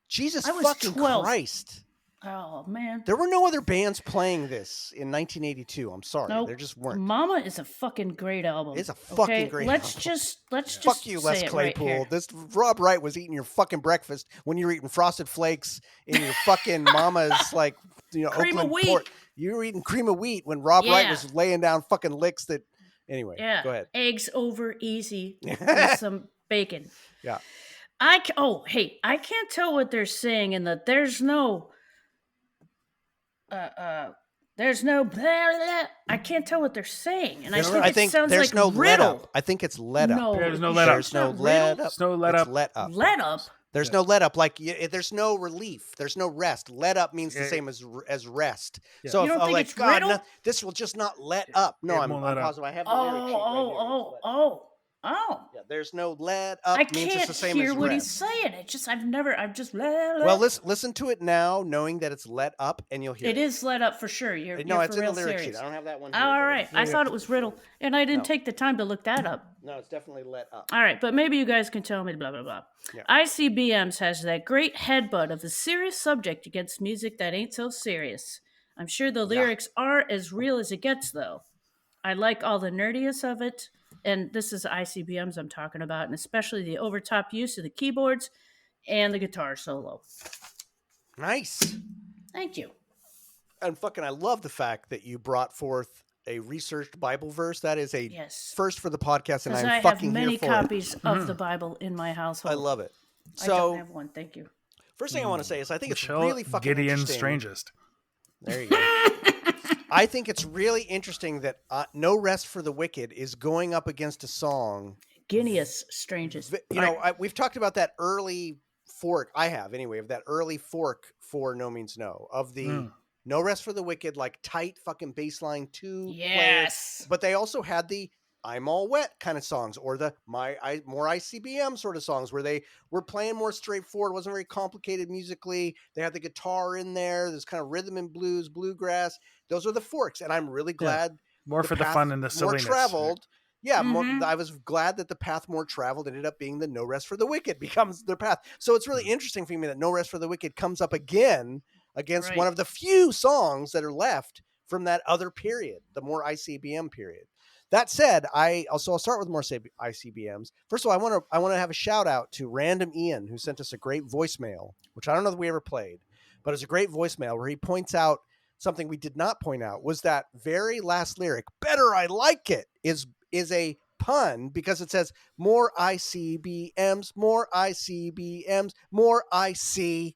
Jesus I was fucking 12. Christ. Oh, man. There were no other bands playing this in 1982. I'm sorry. Nope. There just weren't. Mama is a fucking great album. It's a fucking great let's album. just Fuck you, Les Claypool. Right this Rob Wright was eating your fucking breakfast when you were eating Frosted Flakes in your fucking mama's like cream Oakland of wheat. port. You were eating cream of wheat when Rob Wright was laying down fucking licks that. Anyway, go ahead. Eggs over easy with some bacon. Yeah. I can't tell what they're saying in that there's no blah, blah. I can't tell what they're saying, and I think it sounds there's like no riddle. Let up. I think it's let up. There's no let up. There's no let up. There's no let up. Let up. Let up. There's no let up. Like there's no relief. There's no rest. Let up means the same as rest. Yeah. So You don't think like it's God, riddle? this will just not let up. No, I'm won't let up. positive. I have the lyric sheet right here. Oh. Yeah, there's no let up. I means can't it's the same hear as what rest. he's saying. I've just Well, listen to it now, knowing that it's let up, and you'll hear it. It is let up for sure. You're it's for in the real lyric serious. sheet. I don't have that one here. All but right. I thought it was riddle, and I didn't take the time to look that up. No, it's definitely let up. All right, but maybe you guys can tell me blah, blah, blah. Yeah. ICBMs has that great headbutt of a serious subject against music that ain't so serious. I'm sure the lyrics are as real as it gets, though. I like all the nerdiest of it, and this is ICBMs I'm talking about, and especially the overtop use of the keyboards and the guitar solo. Nice. Thank you. And I love the fact that you brought forth a researched Bible verse. That is a first for the podcast, and I'm fucking here for it. I have many copies of the Bible in my household. I love it. So, I don't have one. Thank you. First thing I want to say is I think it's Michelle really fucking Gideon's interesting. strangest. There you go. I think it's really interesting that No Rest for the Wicked is going up against a song. Guinea's strangest. We've talked about that early fork. I have anyway of that early fork for No Means No of the No Rest for the Wicked, like tight fucking bassline 2 players. But they also had the I'm All Wet kind of songs, or the more ICBM sort of songs where they were playing more straightforward. It wasn't very complicated musically. They had the guitar in there. There's kind of rhythm and blues, bluegrass. Those are the forks, and I'm really glad more for the fun and the silliness. More traveled. Yeah, I was glad that the path more traveled ended up being the No Rest for the Wicked becomes their path. So it's really interesting for me that No Rest for the Wicked comes up again against one of the few songs that are left from that other period, the more ICBM period. That said, I'll start with more ICBMs. First of all, I want to have a shout out to Random Ian, who sent us a great voicemail, which I don't know that we ever played, but it's a great voicemail where he points out something we did not point out was that very last lyric, "Better I Like It," is a pun because it says more ICBMs, more ICBMs, more IC.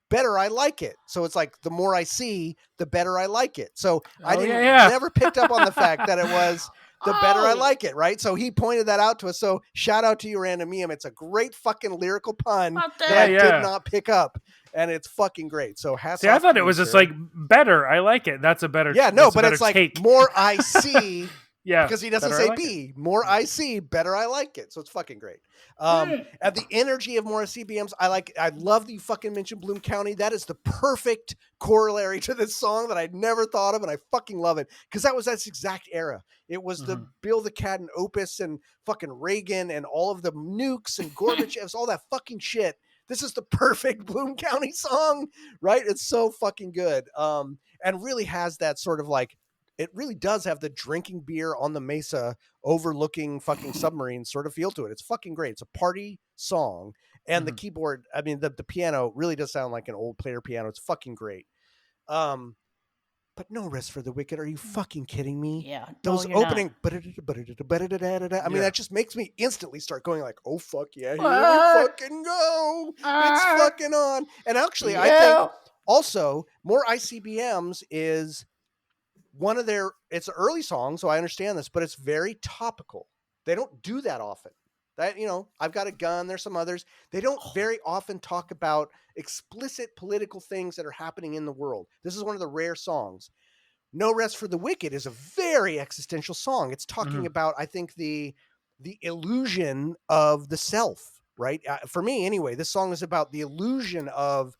Better I like it. So it's like the more I see, the better I like it. So I never picked up on the fact that it was the better I like it, right? So he pointed that out to us. So shout out to you, Random Meme. It's a great fucking lyrical pun that I did not pick up. And it's fucking great. So hats off. I thought it was just like better. I like it. That's a better. Yeah, no, but it's like take. More I see. Yeah, because he doesn't say B. More I see, better I like it. So it's fucking great. And the energy of more CBMs, I love that you fucking mentioned Bloom County. That is the perfect corollary to this song that I'd never thought of, and I fucking love it because that was that exact era. It was the Bill the Cat and Opus and fucking Reagan and all of the nukes and Gorbachev's, all that fucking shit. This is the perfect Bloom County song, right? It's so fucking good, and really has that sort of like. It really does have the drinking beer on the mesa overlooking fucking submarines sort of feel to it. It's fucking great. It's a party song. And the keyboard, I mean, the piano really does sound like an old player piano. It's fucking great. But No Rest for the Wicked. Are you fucking kidding me? Yeah. Those opening. I mean, that just makes me instantly start going like, oh, fuck yeah. Here we fucking go. It's fucking on. And actually, I think also more ICBMs is one of it's an early song, so I understand this, but it's very topical. They don't do that often. That, I've Got a Gun. There's some others. They don't very often talk about explicit political things that are happening in the world. This is one of the rare songs. No Rest for the Wicked is a very existential song. It's talking about, I think, the illusion of the self, right? For me, anyway, this song is about the illusion of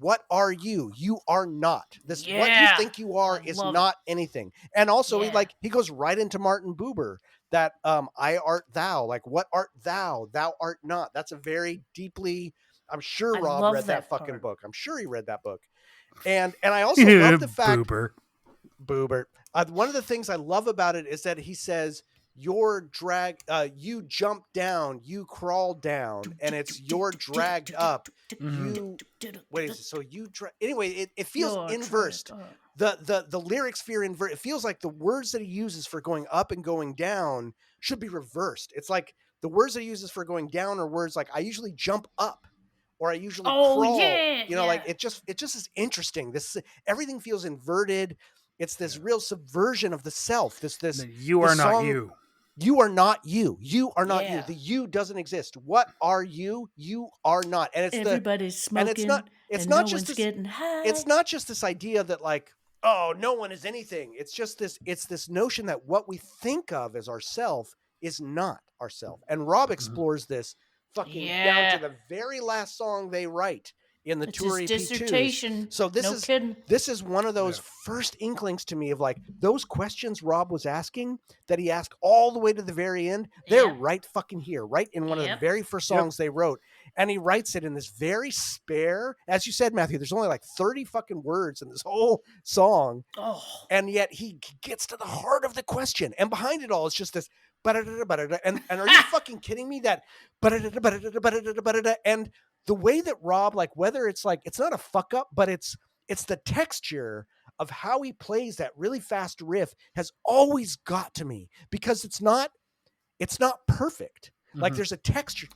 what are you? You are not. What you think you are is not anything. And also he goes right into Martin Buber, that I art thou, like what art thou? Thou art not. That's a very deeply, I'm sure Rob read that fucking book. I'm sure he read that book. And I also love the fact Buber. One of the things I love about it is that he says your drag, you jump down, you crawl down, and it's your dragged up. You wait, so you anyway. It feels inversed. The lyrics fear invert. It feels like the words that he uses for going up and going down should be reversed. It's like the words that he uses for going down are words like I usually jump up, or I usually crawl. Like it just is interesting. This everything feels inverted. It's this real subversion of the self. This you are not you. You are not you. You are not you. Yeah. The you doesn't exist. What are you? You are not. And it's Everybody's smoking, it's and not no just one's this, getting high. it's not just this idea that like, oh, no one is anything. It's just this notion that what we think of as ourself is not ourself. And Rob explores this fucking down to the very last song they write in the It's tour his EP2s. dissertation. So No kidding. this is one of those first inklings to me of like those questions Rob was asking that he asked all the way to the very end. They're Yep. right fucking here, right in one of the Yep. very first songs they wrote. And he writes it in this very spare, as you said, Matthew, there's only like 30 fucking words in this whole song. Oh, And yet he gets to the heart of the question. And behind it all is just this, and are you fucking kidding me? That, and the way that Rob, like, whether it's like, it's not a fuck up, but it's the texture of how he plays that really fast riff has always got to me because it's not perfect. Like there's a texture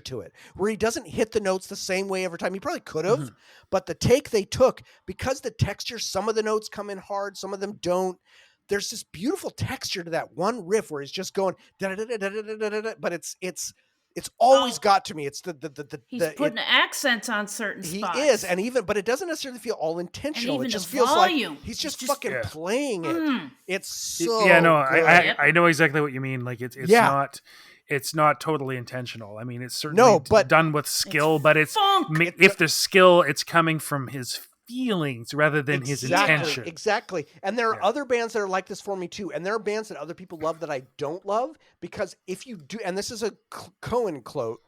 to it where he doesn't hit the notes the same way every time. He probably could have, but the take they took, because the texture, some of the notes come in hard, some of them don't. There's this beautiful texture to that one riff where he's just going but it's always got to me. It's he's putting accents on certain spots. He is, and but it doesn't necessarily feel all intentional. And even It just the feels volume. like he's just fucking playing it. It's so yeah, no, good. I know exactly what you mean. Like it's not totally intentional. I mean, it's certainly done with skill, but it's if there's skill, it's coming from his feelings rather than his intention. Exactly. And there are other bands that are like this for me too. And there are bands that other people love that I don't love because if you do, and this is a Cohen quote,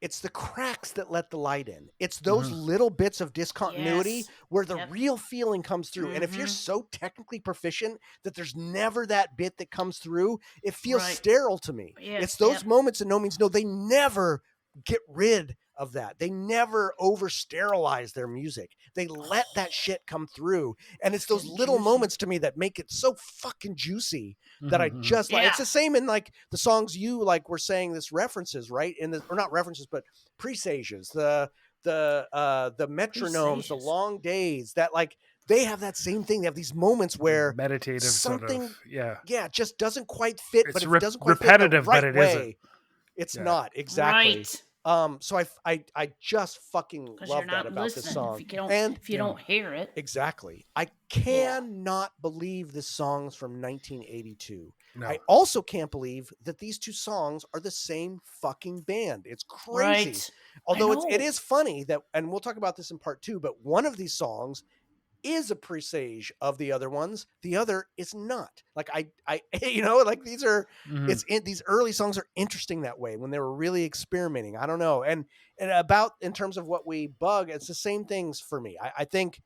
it's the cracks that let the light in. It's those little bits of discontinuity where the real feeling comes through. And if you're so technically proficient that there's never that bit that comes through, it feels sterile to me. It's those moments in No Means No. They never get rid of that. They never over sterilize their music. They let that shit come through. And it's those little moments to me that make it so fucking juicy that I just like. It's the same in like the songs you like were saying this references, right? Or not references, but presages, the metronomes, the long days, that like they have that same thing. They have these moments where meditative something sort of, just doesn't quite fit, it's but if it doesn't quite repetitive, fit the right but it way, isn't. It's not exactly. Right. So I just fucking love that about this song. If you don't hear it. Exactly. I cannot believe this song's from 1982. No. I also can't believe that these two songs are the same fucking band. It's crazy. Right. Although it is funny that, and we'll talk about this in part 2, but one of these songs is a presage of the other ones. The other is not. Like I like these are, these early songs are interesting that way when they were really experimenting. I don't know. And about in terms of what we bug, it's the same things for me. I think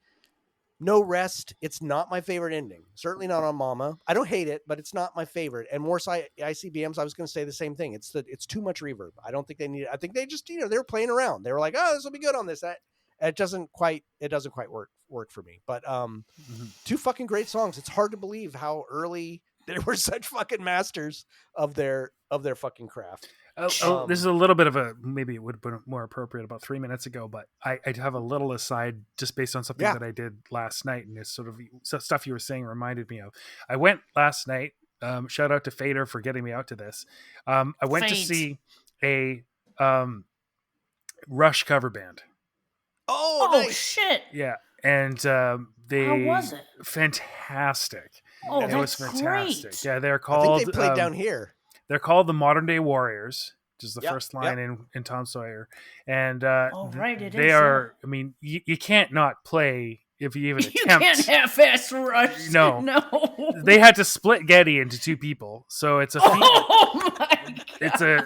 No Rest, it's not my favorite ending. Certainly not on Mama. I don't hate it, but it's not my favorite. And Morse ICBMs, I was going to say the same thing. It's too much reverb. I don't think they need it. I think they just, they were playing around. They were like, oh, this will be good on this. It doesn't quite work for me, but two fucking great songs. It's hard to believe how early they were such fucking masters of their fucking craft. This is a little bit of maybe it would have been more appropriate about 3 minutes ago, but I have a little aside just based on something that I did last night, and it's sort of stuff you were saying reminded me of. I went last night. Shout out to Fader for getting me out to this. I went to see a Rush cover band. Oh, nice. Shit. Yeah. And they How was it? Fantastic. Oh, it was that's fantastic. great. Yeah, they're called. I think they played down here. They're called the Modern Day Warriors, which is the first line in Tom Sawyer. And they are. I mean, you can't not play if you even attempt. You can't half-ass Rush. No. They had to split Getty into two people, so it's a. Oh my God.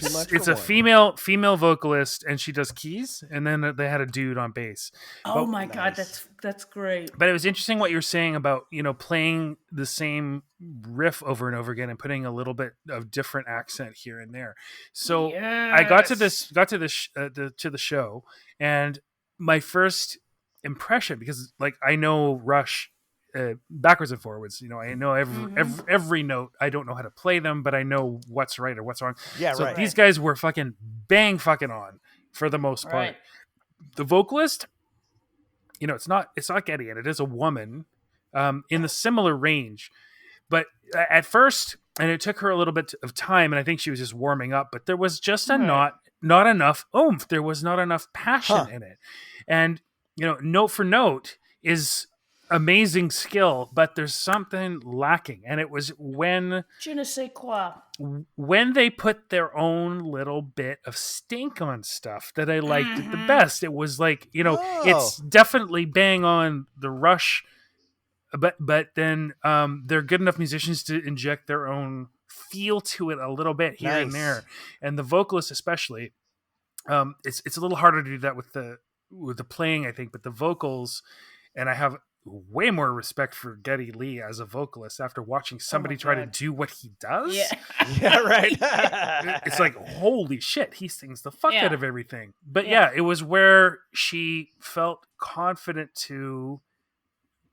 It's a female vocalist, and she does keys, and then they had a dude on bass. Oh my God, that's great. But it was interesting what you were saying about playing the same riff over and over again and putting a little bit of different accent here and there. So I got to the show, and my first impression, because like I know Rush backwards and forwards, I know every note. I don't know how to play them, but I know what's right or what's wrong. Yeah, so right. These guys were fucking bang fucking on for the most part. Right. The vocalist, it's not Getty, and it is a woman in the similar range. But at first, and it took her a little bit of time, and I think she was just warming up, but there was just Right. not enough oomph. There was not enough passion in it. And, note for note is amazing skill, but there's something lacking. And it was Je ne sais quoi. when they put their own little bit of stink on stuff that I liked it the best. It was like, it's definitely bang on the Rush, but then they're good enough musicians to inject their own feel to it a little bit here and there, and the vocalists especially. It's a little harder to do that with the playing, I think, but the vocals, and I have way more respect for Geddy Lee as a vocalist after watching somebody try to do what he does. Yeah. Yeah, right. It's like, holy shit, he sings the fuck Yeah. out of everything. But yeah, it was where she felt confident to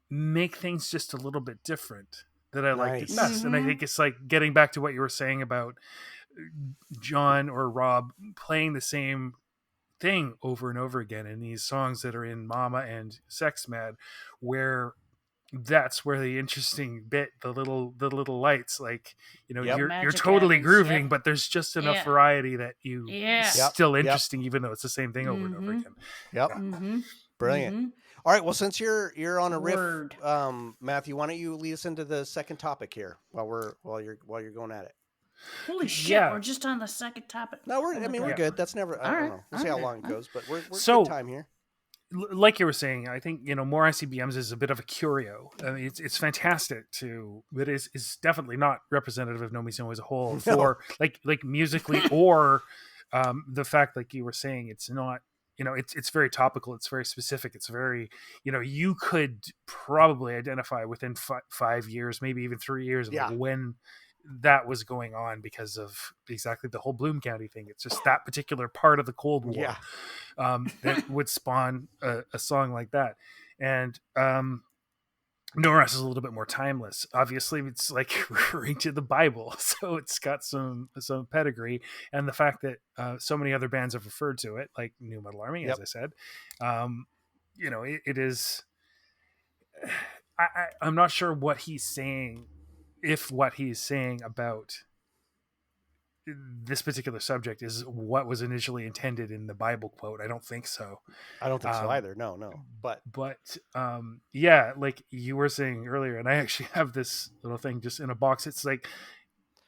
make things just a little bit different that I liked it best. And I think it's like getting back to what you were saying about John or Rob playing the same thing over and over again in these songs that are in Mama and Sex Mad, where that's where the interesting bit, the little lights, like, you're Magic totally happens, grooving, yep. but there's just enough Yeah. variety that you Yeah. it's still interesting, even though it's the same thing over and over again. Yep. Brilliant. All right. Well, since you're on a Word. riff, Matthew, why don't you lead us into the second topic here while you're going at it? Holy shit, Yeah. we're just on the second topic. No, we're God. good. That's never. I All don't right, know. We'll all see how right, long it all goes, but we're So- good time here. Like you were saying, I think more ICBMs is a bit of a curio. I mean, it's fantastic but is definitely not representative of No Me No as a whole for like musically or the fact, like you were saying, it's not. It's very topical. It's very specific. It's very, you could probably identify within 5 years, maybe even 3 years of when that was going on because of exactly the whole Bloom County thing. It's just that particular part of the Cold War that would spawn a song like that. And Norris is a little bit more timeless. Obviously, it's like referring to the Bible, so it's got some pedigree. And the fact that so many other bands have referred to it, like New Metal Army, as I said, it is. I'm not sure what he's saying, if what he's saying about this particular subject is what was initially intended in the Bible quote. I don't think so. I don't think so either. No. But yeah, like you were saying earlier, and I actually have this little thing just in a box. It's like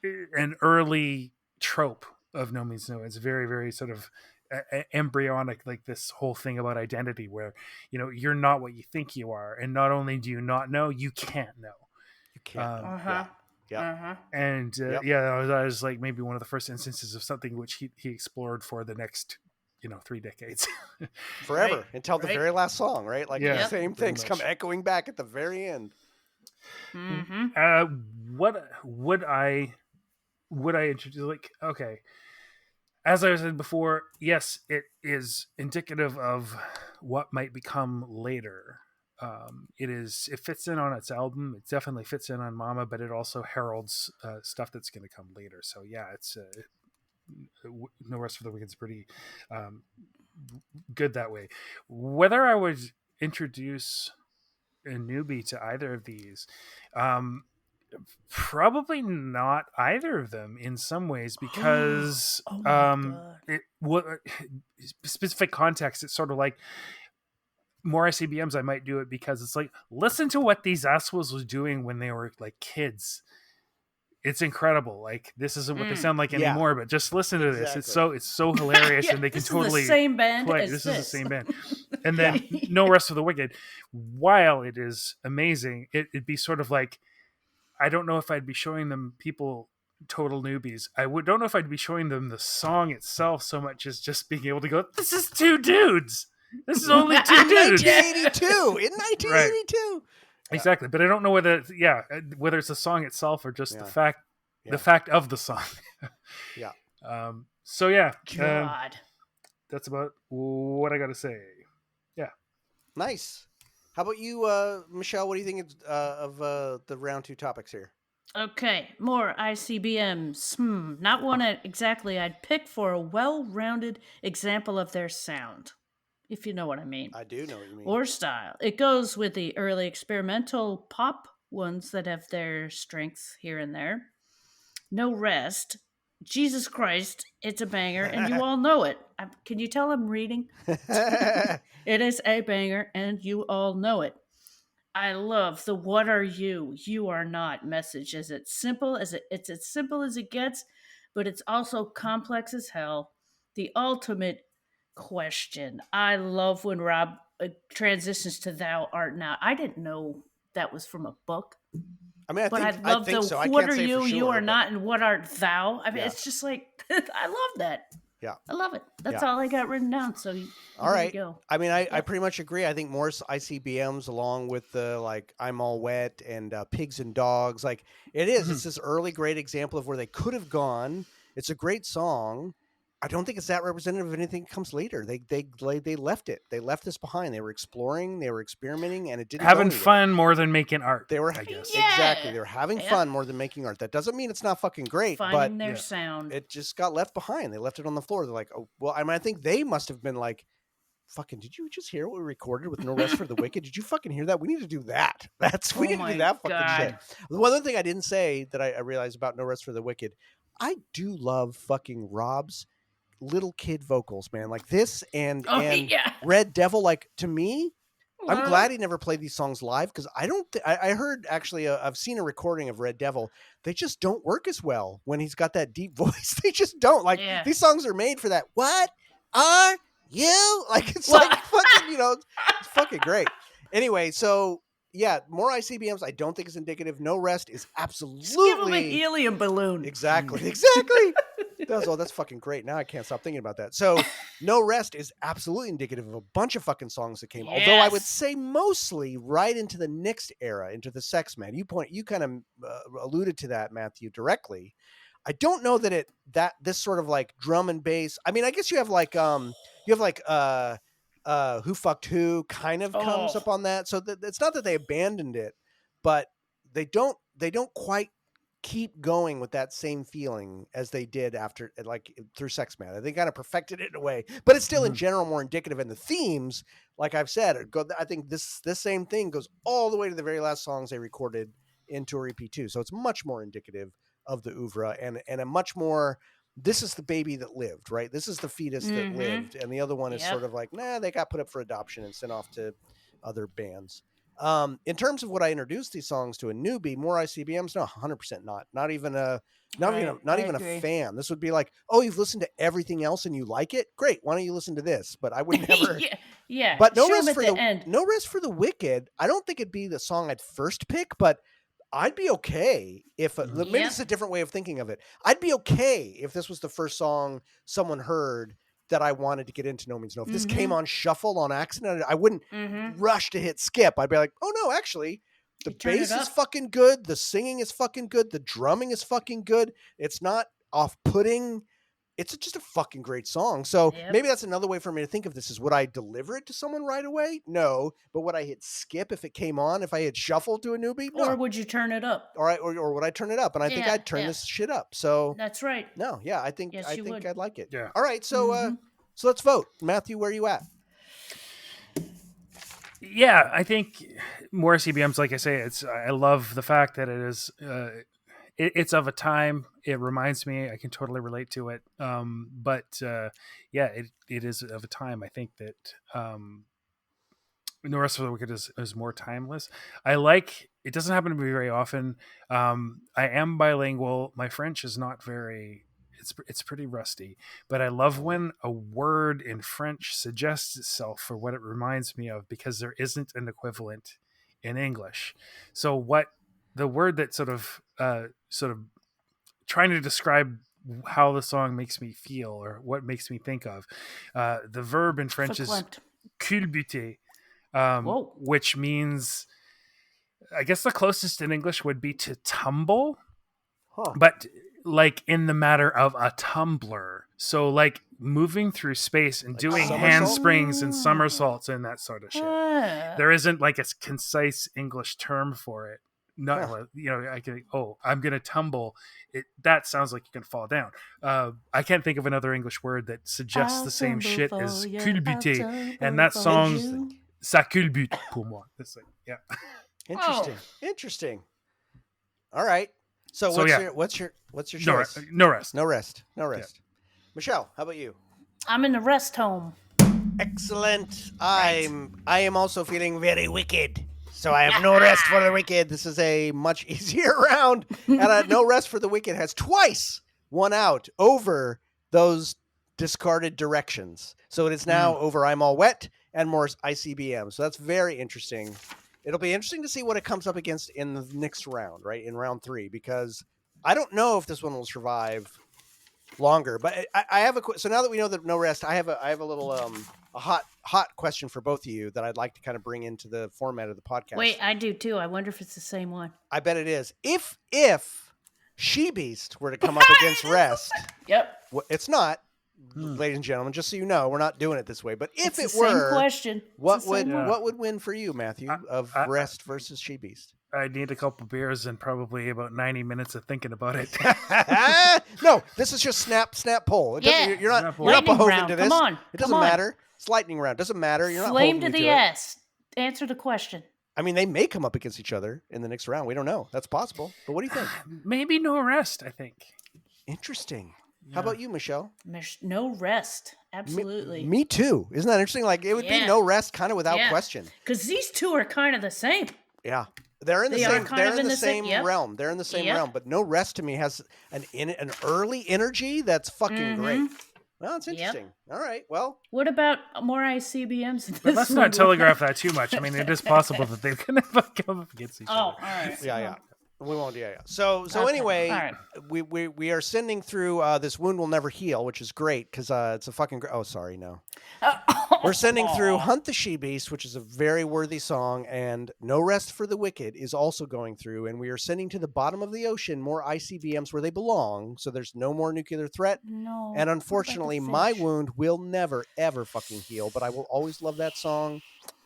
an early trope of No Means No. It's very, very sort of embryonic, like this whole thing about identity where, you're not what you think you are. And not only do you not know, you can't know. you can't. And that was like maybe one of the first instances of something which he explored for the next 3 decades. Forever until the very last song, right? Like the same things come echoing back at the very end. What would I introduce? Like, okay, as I said before, yes, it is indicative of what might become later. It fits in on its album. It definitely fits in on Mama, but it also heralds stuff that's going to come later. So yeah, it's No Rest for the Wicked's pretty good that way. Whether I would introduce a newbie to either of these, probably not either of them in some ways, because specific context, it's sort of like more ICBMs. I might do it because it's like, listen to what these assholes was doing when they were like kids. It's incredible. Like, this isn't what they sound like anymore, but just listen to this. It's so hilarious, and they can totally is the same band play. as This is the same band. And then No Rest for the Wicked, while it is amazing, it'd be sort of like, I don't know if I'd be showing them people total newbies. Don't know if I'd be showing them the song itself so much as just being able to go, this is two dudes. This is only two dudes. 1982. In 1982. Right. Exactly. But I don't know whether it's the song itself or just the fact of the song. So yeah. God. That's about what I got to say. Yeah. Nice. How about you, Michelle? What do you think of the round 2 topics here? Okay, more ICBMs. Not one exactly I'd pick for a well-rounded example of their sound, if you know what I mean. I do know what you mean. Or style. It goes with the early experimental pop ones that have their strengths here and there. No Rest, Jesus Christ, it's a banger, and you all know it. Can you tell I'm reading? It is a banger, and you all know it. I love the "What are you? You are not" message. It's as simple as it gets, but it's also complex as hell. The ultimate question. I love when Rob transitions to "Thou art not." I didn't know that was from a book, I mean, but I I love think the so. I "What can't are say for you? You sure, are but not," and "What art thou?" I mean, yeah, it's just like I love that. yeah, I love it. That's yeah. all I got written down. So All here we right. go. I mean, I Yep. pretty much agree. I think more ICBMs along with the like I'm All Wet and Pigs and Dogs. Like it is. It's this early great example of where they could have gone. It's a great song. I don't think it's that representative of anything that comes later. They left it. They left this behind. They were exploring. They were experimenting, and it didn't go Having anywhere. fun more than making art. They were I guess. exactly. Yeah. They were having Yep. fun more than making art. That doesn't mean it's not fucking great, but Finding their Yeah. sound. it just got left behind. They left it on the floor. They're like, oh well. I mean, I think they must have been like, fucking, did you just hear what we recorded with No Rest for the Wicked? Did you fucking hear that? We need to do that. We Oh need to my do that fucking God. shit. The one other thing I didn't say that I realized about No Rest for the Wicked, I do love fucking Rob's little kid vocals, man. Like this and Oh yeah. Red Devil. Like to me, I'm Well, glad he never played these songs live because I don't. I heard actually. I've seen a recording of Red Devil. They just don't work as well when he's got that deep voice. They just don't. Like Yeah. these songs are made for that. What are you? Like it's Well- like fucking. It's fucking great. Anyway, so yeah, more ICBMs. I don't think is indicative. No Rest is absolutely. Just give him a helium balloon. Exactly. That's fucking great. Now I can't stop thinking about that. So, No Rest is absolutely indicative of a bunch of fucking songs that came. Although I would Yes. say mostly right into the next era, into the Sex Man. You kind of alluded to that, Matthew, directly. I don't know that this sort of like drum and bass. I mean, I guess you have like Who Fucked Who kind of comes Oh. up on that. So it's not that they abandoned it, but they don't quite keep going with that same feeling as they did after, like through Sex Man. They kind of perfected it in a way, but it's still in general more indicative. And the themes, like I've said, I think this same thing goes all the way to the very last songs they recorded in Tour EP2. So it's much more indicative of the oeuvre and a much more. This is the baby that lived, right? This is the fetus that lived, and the other one is Yep. sort of like, nah, they got put up for adoption and sent off to other bands. In terms of what I introduced these songs to a newbie, more ICBMs, no, 100% not even a agree. fan. This would be like, oh, you've listened to everything else and you like it? Great. Why don't you listen to this? But I would never. Yeah. But No Show 'em Rest at for the the end. No Rest for the Wicked. I don't think it'd be the song I'd first pick, but I'd be okay if maybe Yep. it's a different way of thinking of it. I'd be okay if this was the first song someone heard that I wanted to get into No Means No. If this came on shuffle on accident, I wouldn't rush to hit skip. I'd be like, oh no, actually, the You turn it bass is up. fucking good. The singing is fucking good. The drumming is fucking good. It's not off-putting. It's just a fucking great song. So Yep. maybe that's another way for me to think of this is, would I deliver it to someone right away? No. But would I hit skip if it came on? If I had shuffle to a newbie? No. Or would you turn it up? Or would I turn it up? And I think Yeah, I'd turn yeah. this shit up. So That's right. no, yeah, I think Yes, you would. I'd like it. Yeah. All right, so so let's vote. Matthew, where are you at? Yeah, I think more CBMs. Like I say, I love the fact that it is. It's of a time. It reminds me. I can totally relate to it. Yeah, it is of a time. I think that No Rest for the Wicked is more timeless. I like. It doesn't happen to me very often. I am bilingual. My French is not very. It's pretty rusty, but I love when a word in French suggests itself for what it reminds me of, because there isn't an equivalent in English. So what the word that sort of trying to describe how the song makes me feel or what makes me think of, the verb in French is Verklempt. culbuter, Whoa. which means, I guess the closest in English would be to tumble, Huh. but like in the matter of a tumbler. So like moving through space and doing somersault? handsprings and somersaults and that sort of shit. Ah. There isn't like a concise English term for it. No, Huh. I can. Oh, I'm gonna tumble. That sounds like you can fall down. I can't think of another English word that suggests I'll the same tumble shit for as you, culbuter. I'll tumble And that for song, you. ça culbute pour moi. That's like, yeah. Interesting. Interesting. All right. So what's your choice? No rest. No rest. Michelle, how about you? I'm in the rest home. Excellent. I am also feeling very wicked. So I have no rest for the wicked. This is a much easier round. And no rest for the wicked has twice won out over those discarded directions. So it is now over I'm All Wet and more ICBM. So that's very interesting. It'll be interesting to see what it comes up against in the next round, right? In round 3, because I don't know if this one will survive longer. But I have so now that we know that no rest, I have a little a hot question for both of you that I'd like to kind of bring into the format of the podcast. Wait, I do too. I wonder if it's the same one. I bet it is. If She Beast were to come up against Rest, Yep. It's not, ladies and gentlemen. Just so you know, we're not doing it this way. But if it's it were, same question. What would win for you, Matthew, of Rest versus She Beast? I need a couple beers and probably about 90 minutes of thinking about it. No, this is just snap poll. You're not beholden to this. Come on. It doesn't matter. It's lightning round. Doesn't matter. You're not Flame to holding the to S. Answer the question. I mean, they may come up against each other in the next round. We don't know. That's possible. But what do you think? Maybe no rest, I think. Interesting. How about you, Michelle? No rest. Absolutely. Me too. Isn't that interesting? Like, it would be no rest kind of without question. Because these two are kind of the same. Yeah. They're in the same realm. They're in the same realm. But no rest to me has an early energy that's fucking great. Well, it's interesting. Yep. All right. Well, what about more ICBMs? But let's not telegraph that too much. I mean, it is possible that they can come up against each other. Oh, all right. Yeah. We won't. Yeah. So anyway, right. we are sending through this Wound Will Never Heal, which is great because it's a fucking. Oh, sorry, no. We're sending through Hunt the She Beast, which is a very worthy song, and No Rest for the Wicked is also going through, and we are sending to the bottom of the ocean more ICBMs where they belong. So there's no more nuclear threat. No. And unfortunately, my wound will never ever fucking heal, but I will always love that song.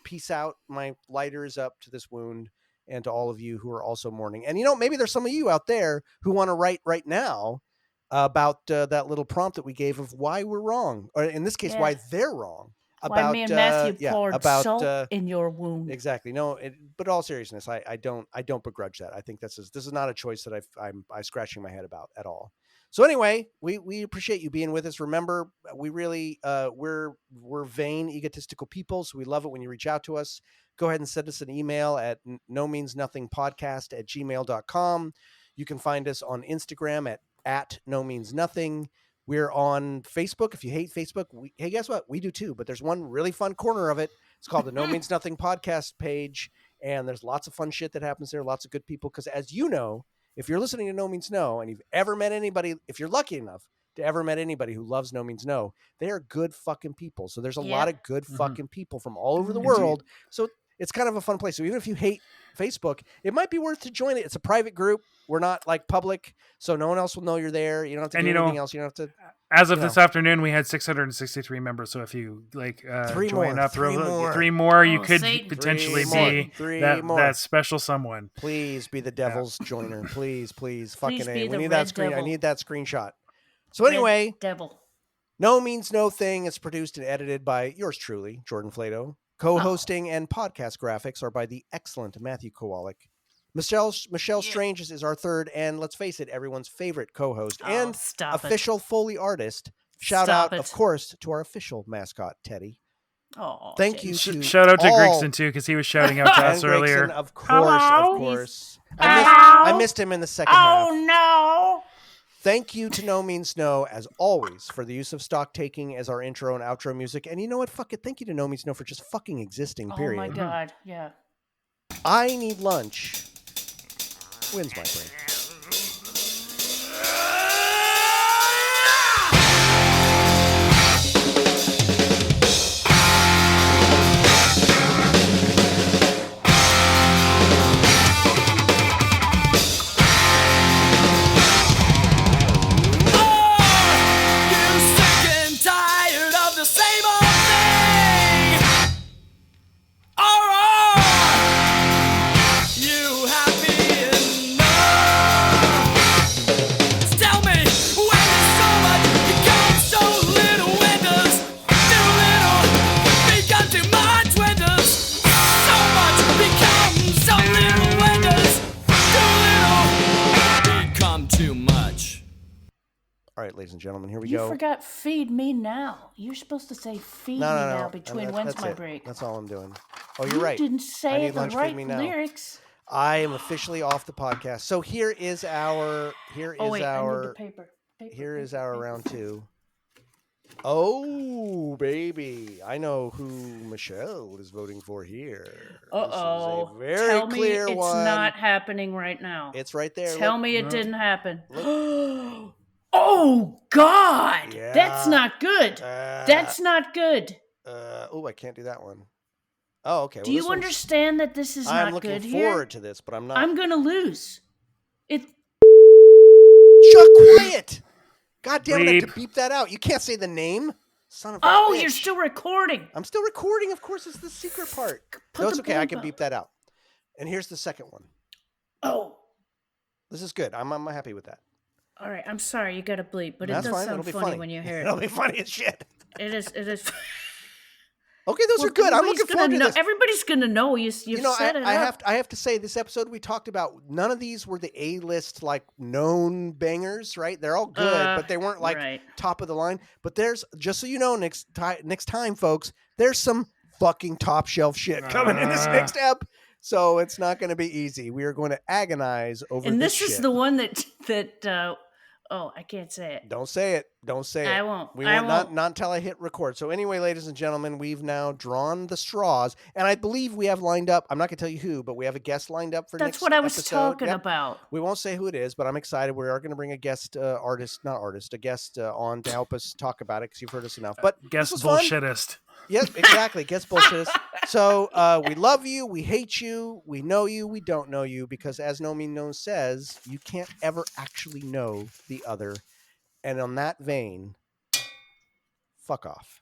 Peace out. My lighter is up to this wound. And to all of you who are also mourning. And, maybe there's some of you out there who want to write right now about that little prompt that we gave of why we're wrong. Or in this case, why they're wrong. Why me and Matthew poured salt in your wound. Exactly. No, but in all seriousness, I don't begrudge that. I think this is not a choice that I'm scratching my head about at all. So anyway, we appreciate you being with us. Remember, we really, we're vain, egotistical people. So we love it when you reach out to us. Go ahead and send us an email at nomeansnothingpodcast@gmail.com. You can find us on Instagram at nomeansnothing. We're on Facebook. If you hate Facebook, hey, guess what? We do too. But there's one really fun corner of it. It's called the No Means Nothing podcast page. And there's lots of fun shit that happens there. Lots of good people. Because as you know, if you're listening to No Means No and you've ever met anybody, if you're lucky enough to ever met anybody who loves No Means No, they are good fucking people. So there's a lot of good fucking people from all over the world. So it's kind of a fun place. So even if you hate Facebook, it might be worth to join it. It's a private group. We're not like public, so no one else will know you're there. You don't have to do anything else. You don't have to. As of this afternoon, we had 663 members. So if you join up, three more, you could potentially be that special someone. Please be the devil's joiner. Please, fucking A. We need that screen. devil. I need that screenshot. So anyway, devil. No Means No Thing is produced and edited by yours truly, Jordan Flato. Co-hosting and podcast graphics are by the excellent Matthew Kowalik. Michelle Stranges is our third, and let's face it, everyone's favorite co-host and official Foley artist. Shout out, of course, to our official mascot, Teddy. Oh, thank you. Shout out to Grigson too, because he was shouting out to us earlier. Of course. I missed him in the second half. Oh no! Thank you to No Means No, as always, for the use of stock taking as our intro and outro music. And you know what? Fuck it. Thank you to No Means No for just fucking existing, period. Oh my God. Yeah. I Need Lunch wins my brain. You have been enough. right, ladies and gentlemen, here we You go. forgot feed me now. You're supposed to say feed No, me no, no. now between when's that's my it. break. That's all I'm doing. Oh, you're You right. didn't I say need it the lunch, feed right me now. lyrics. I am officially off the podcast. So here is our I need the paper. Here is our round 2. Oh, baby. I know who Michelle is voting for here. Uh-oh. This is a very Tell me clear it's one. not happening right now. It's right there. Tell Look. me it didn't happen. Look. Oh, God. Yeah. That's not good. That's not good. I can't do that one. Oh, okay. Do you understand that this is I'm not good looking here? forward to this, but I'm not. I'm going to lose. Shut quiet! God damn it, I have to Bleep. beep that out. You can't say the name. Son of a Oh, bitch. you're still recording. I'm still recording. Of course, it's the secret part. Put No, it's the okay. I bleep can out. beep that out. And here's the second one. Oh. This is good. I'm happy with that. All right. I'm sorry. You got to bleep, but That's it does fine. sound It'll be funny when you hear It'll it. be funny as shit. It is. Okay, those are good. I'm looking forward to this. Everybody's going to know you've set it up. I have to say, this episode we talked about, none of these were the A-list, like, known bangers, right? They're all good, but they weren't, like, top of the line. But there's, just so you know, next time, folks, there's some fucking top shelf shit coming in this next ep. So it's not going to be easy. We are going to agonize over and this this is shit. the one that oh, I can't say it. Don't say it. Don't say it. I won't. We I won't. won't. Not until I hit record. So anyway, ladies and gentlemen, we've now drawn the straws, and I believe we have lined up. I'm not going to tell you who, but we have a guest lined up for next That's what I was episode. talking Yep. about. We won't say who it is, but I'm excited. We are going to bring a guest a guest on to help us talk about it because you've heard us enough. But Guest this was bullshittist. Fun. Yes, exactly. Guest bullshit. So we love you. We hate you. We know you. We don't know you because, as No Mean No says, you can't ever actually know the other. And on that vein, fuck off.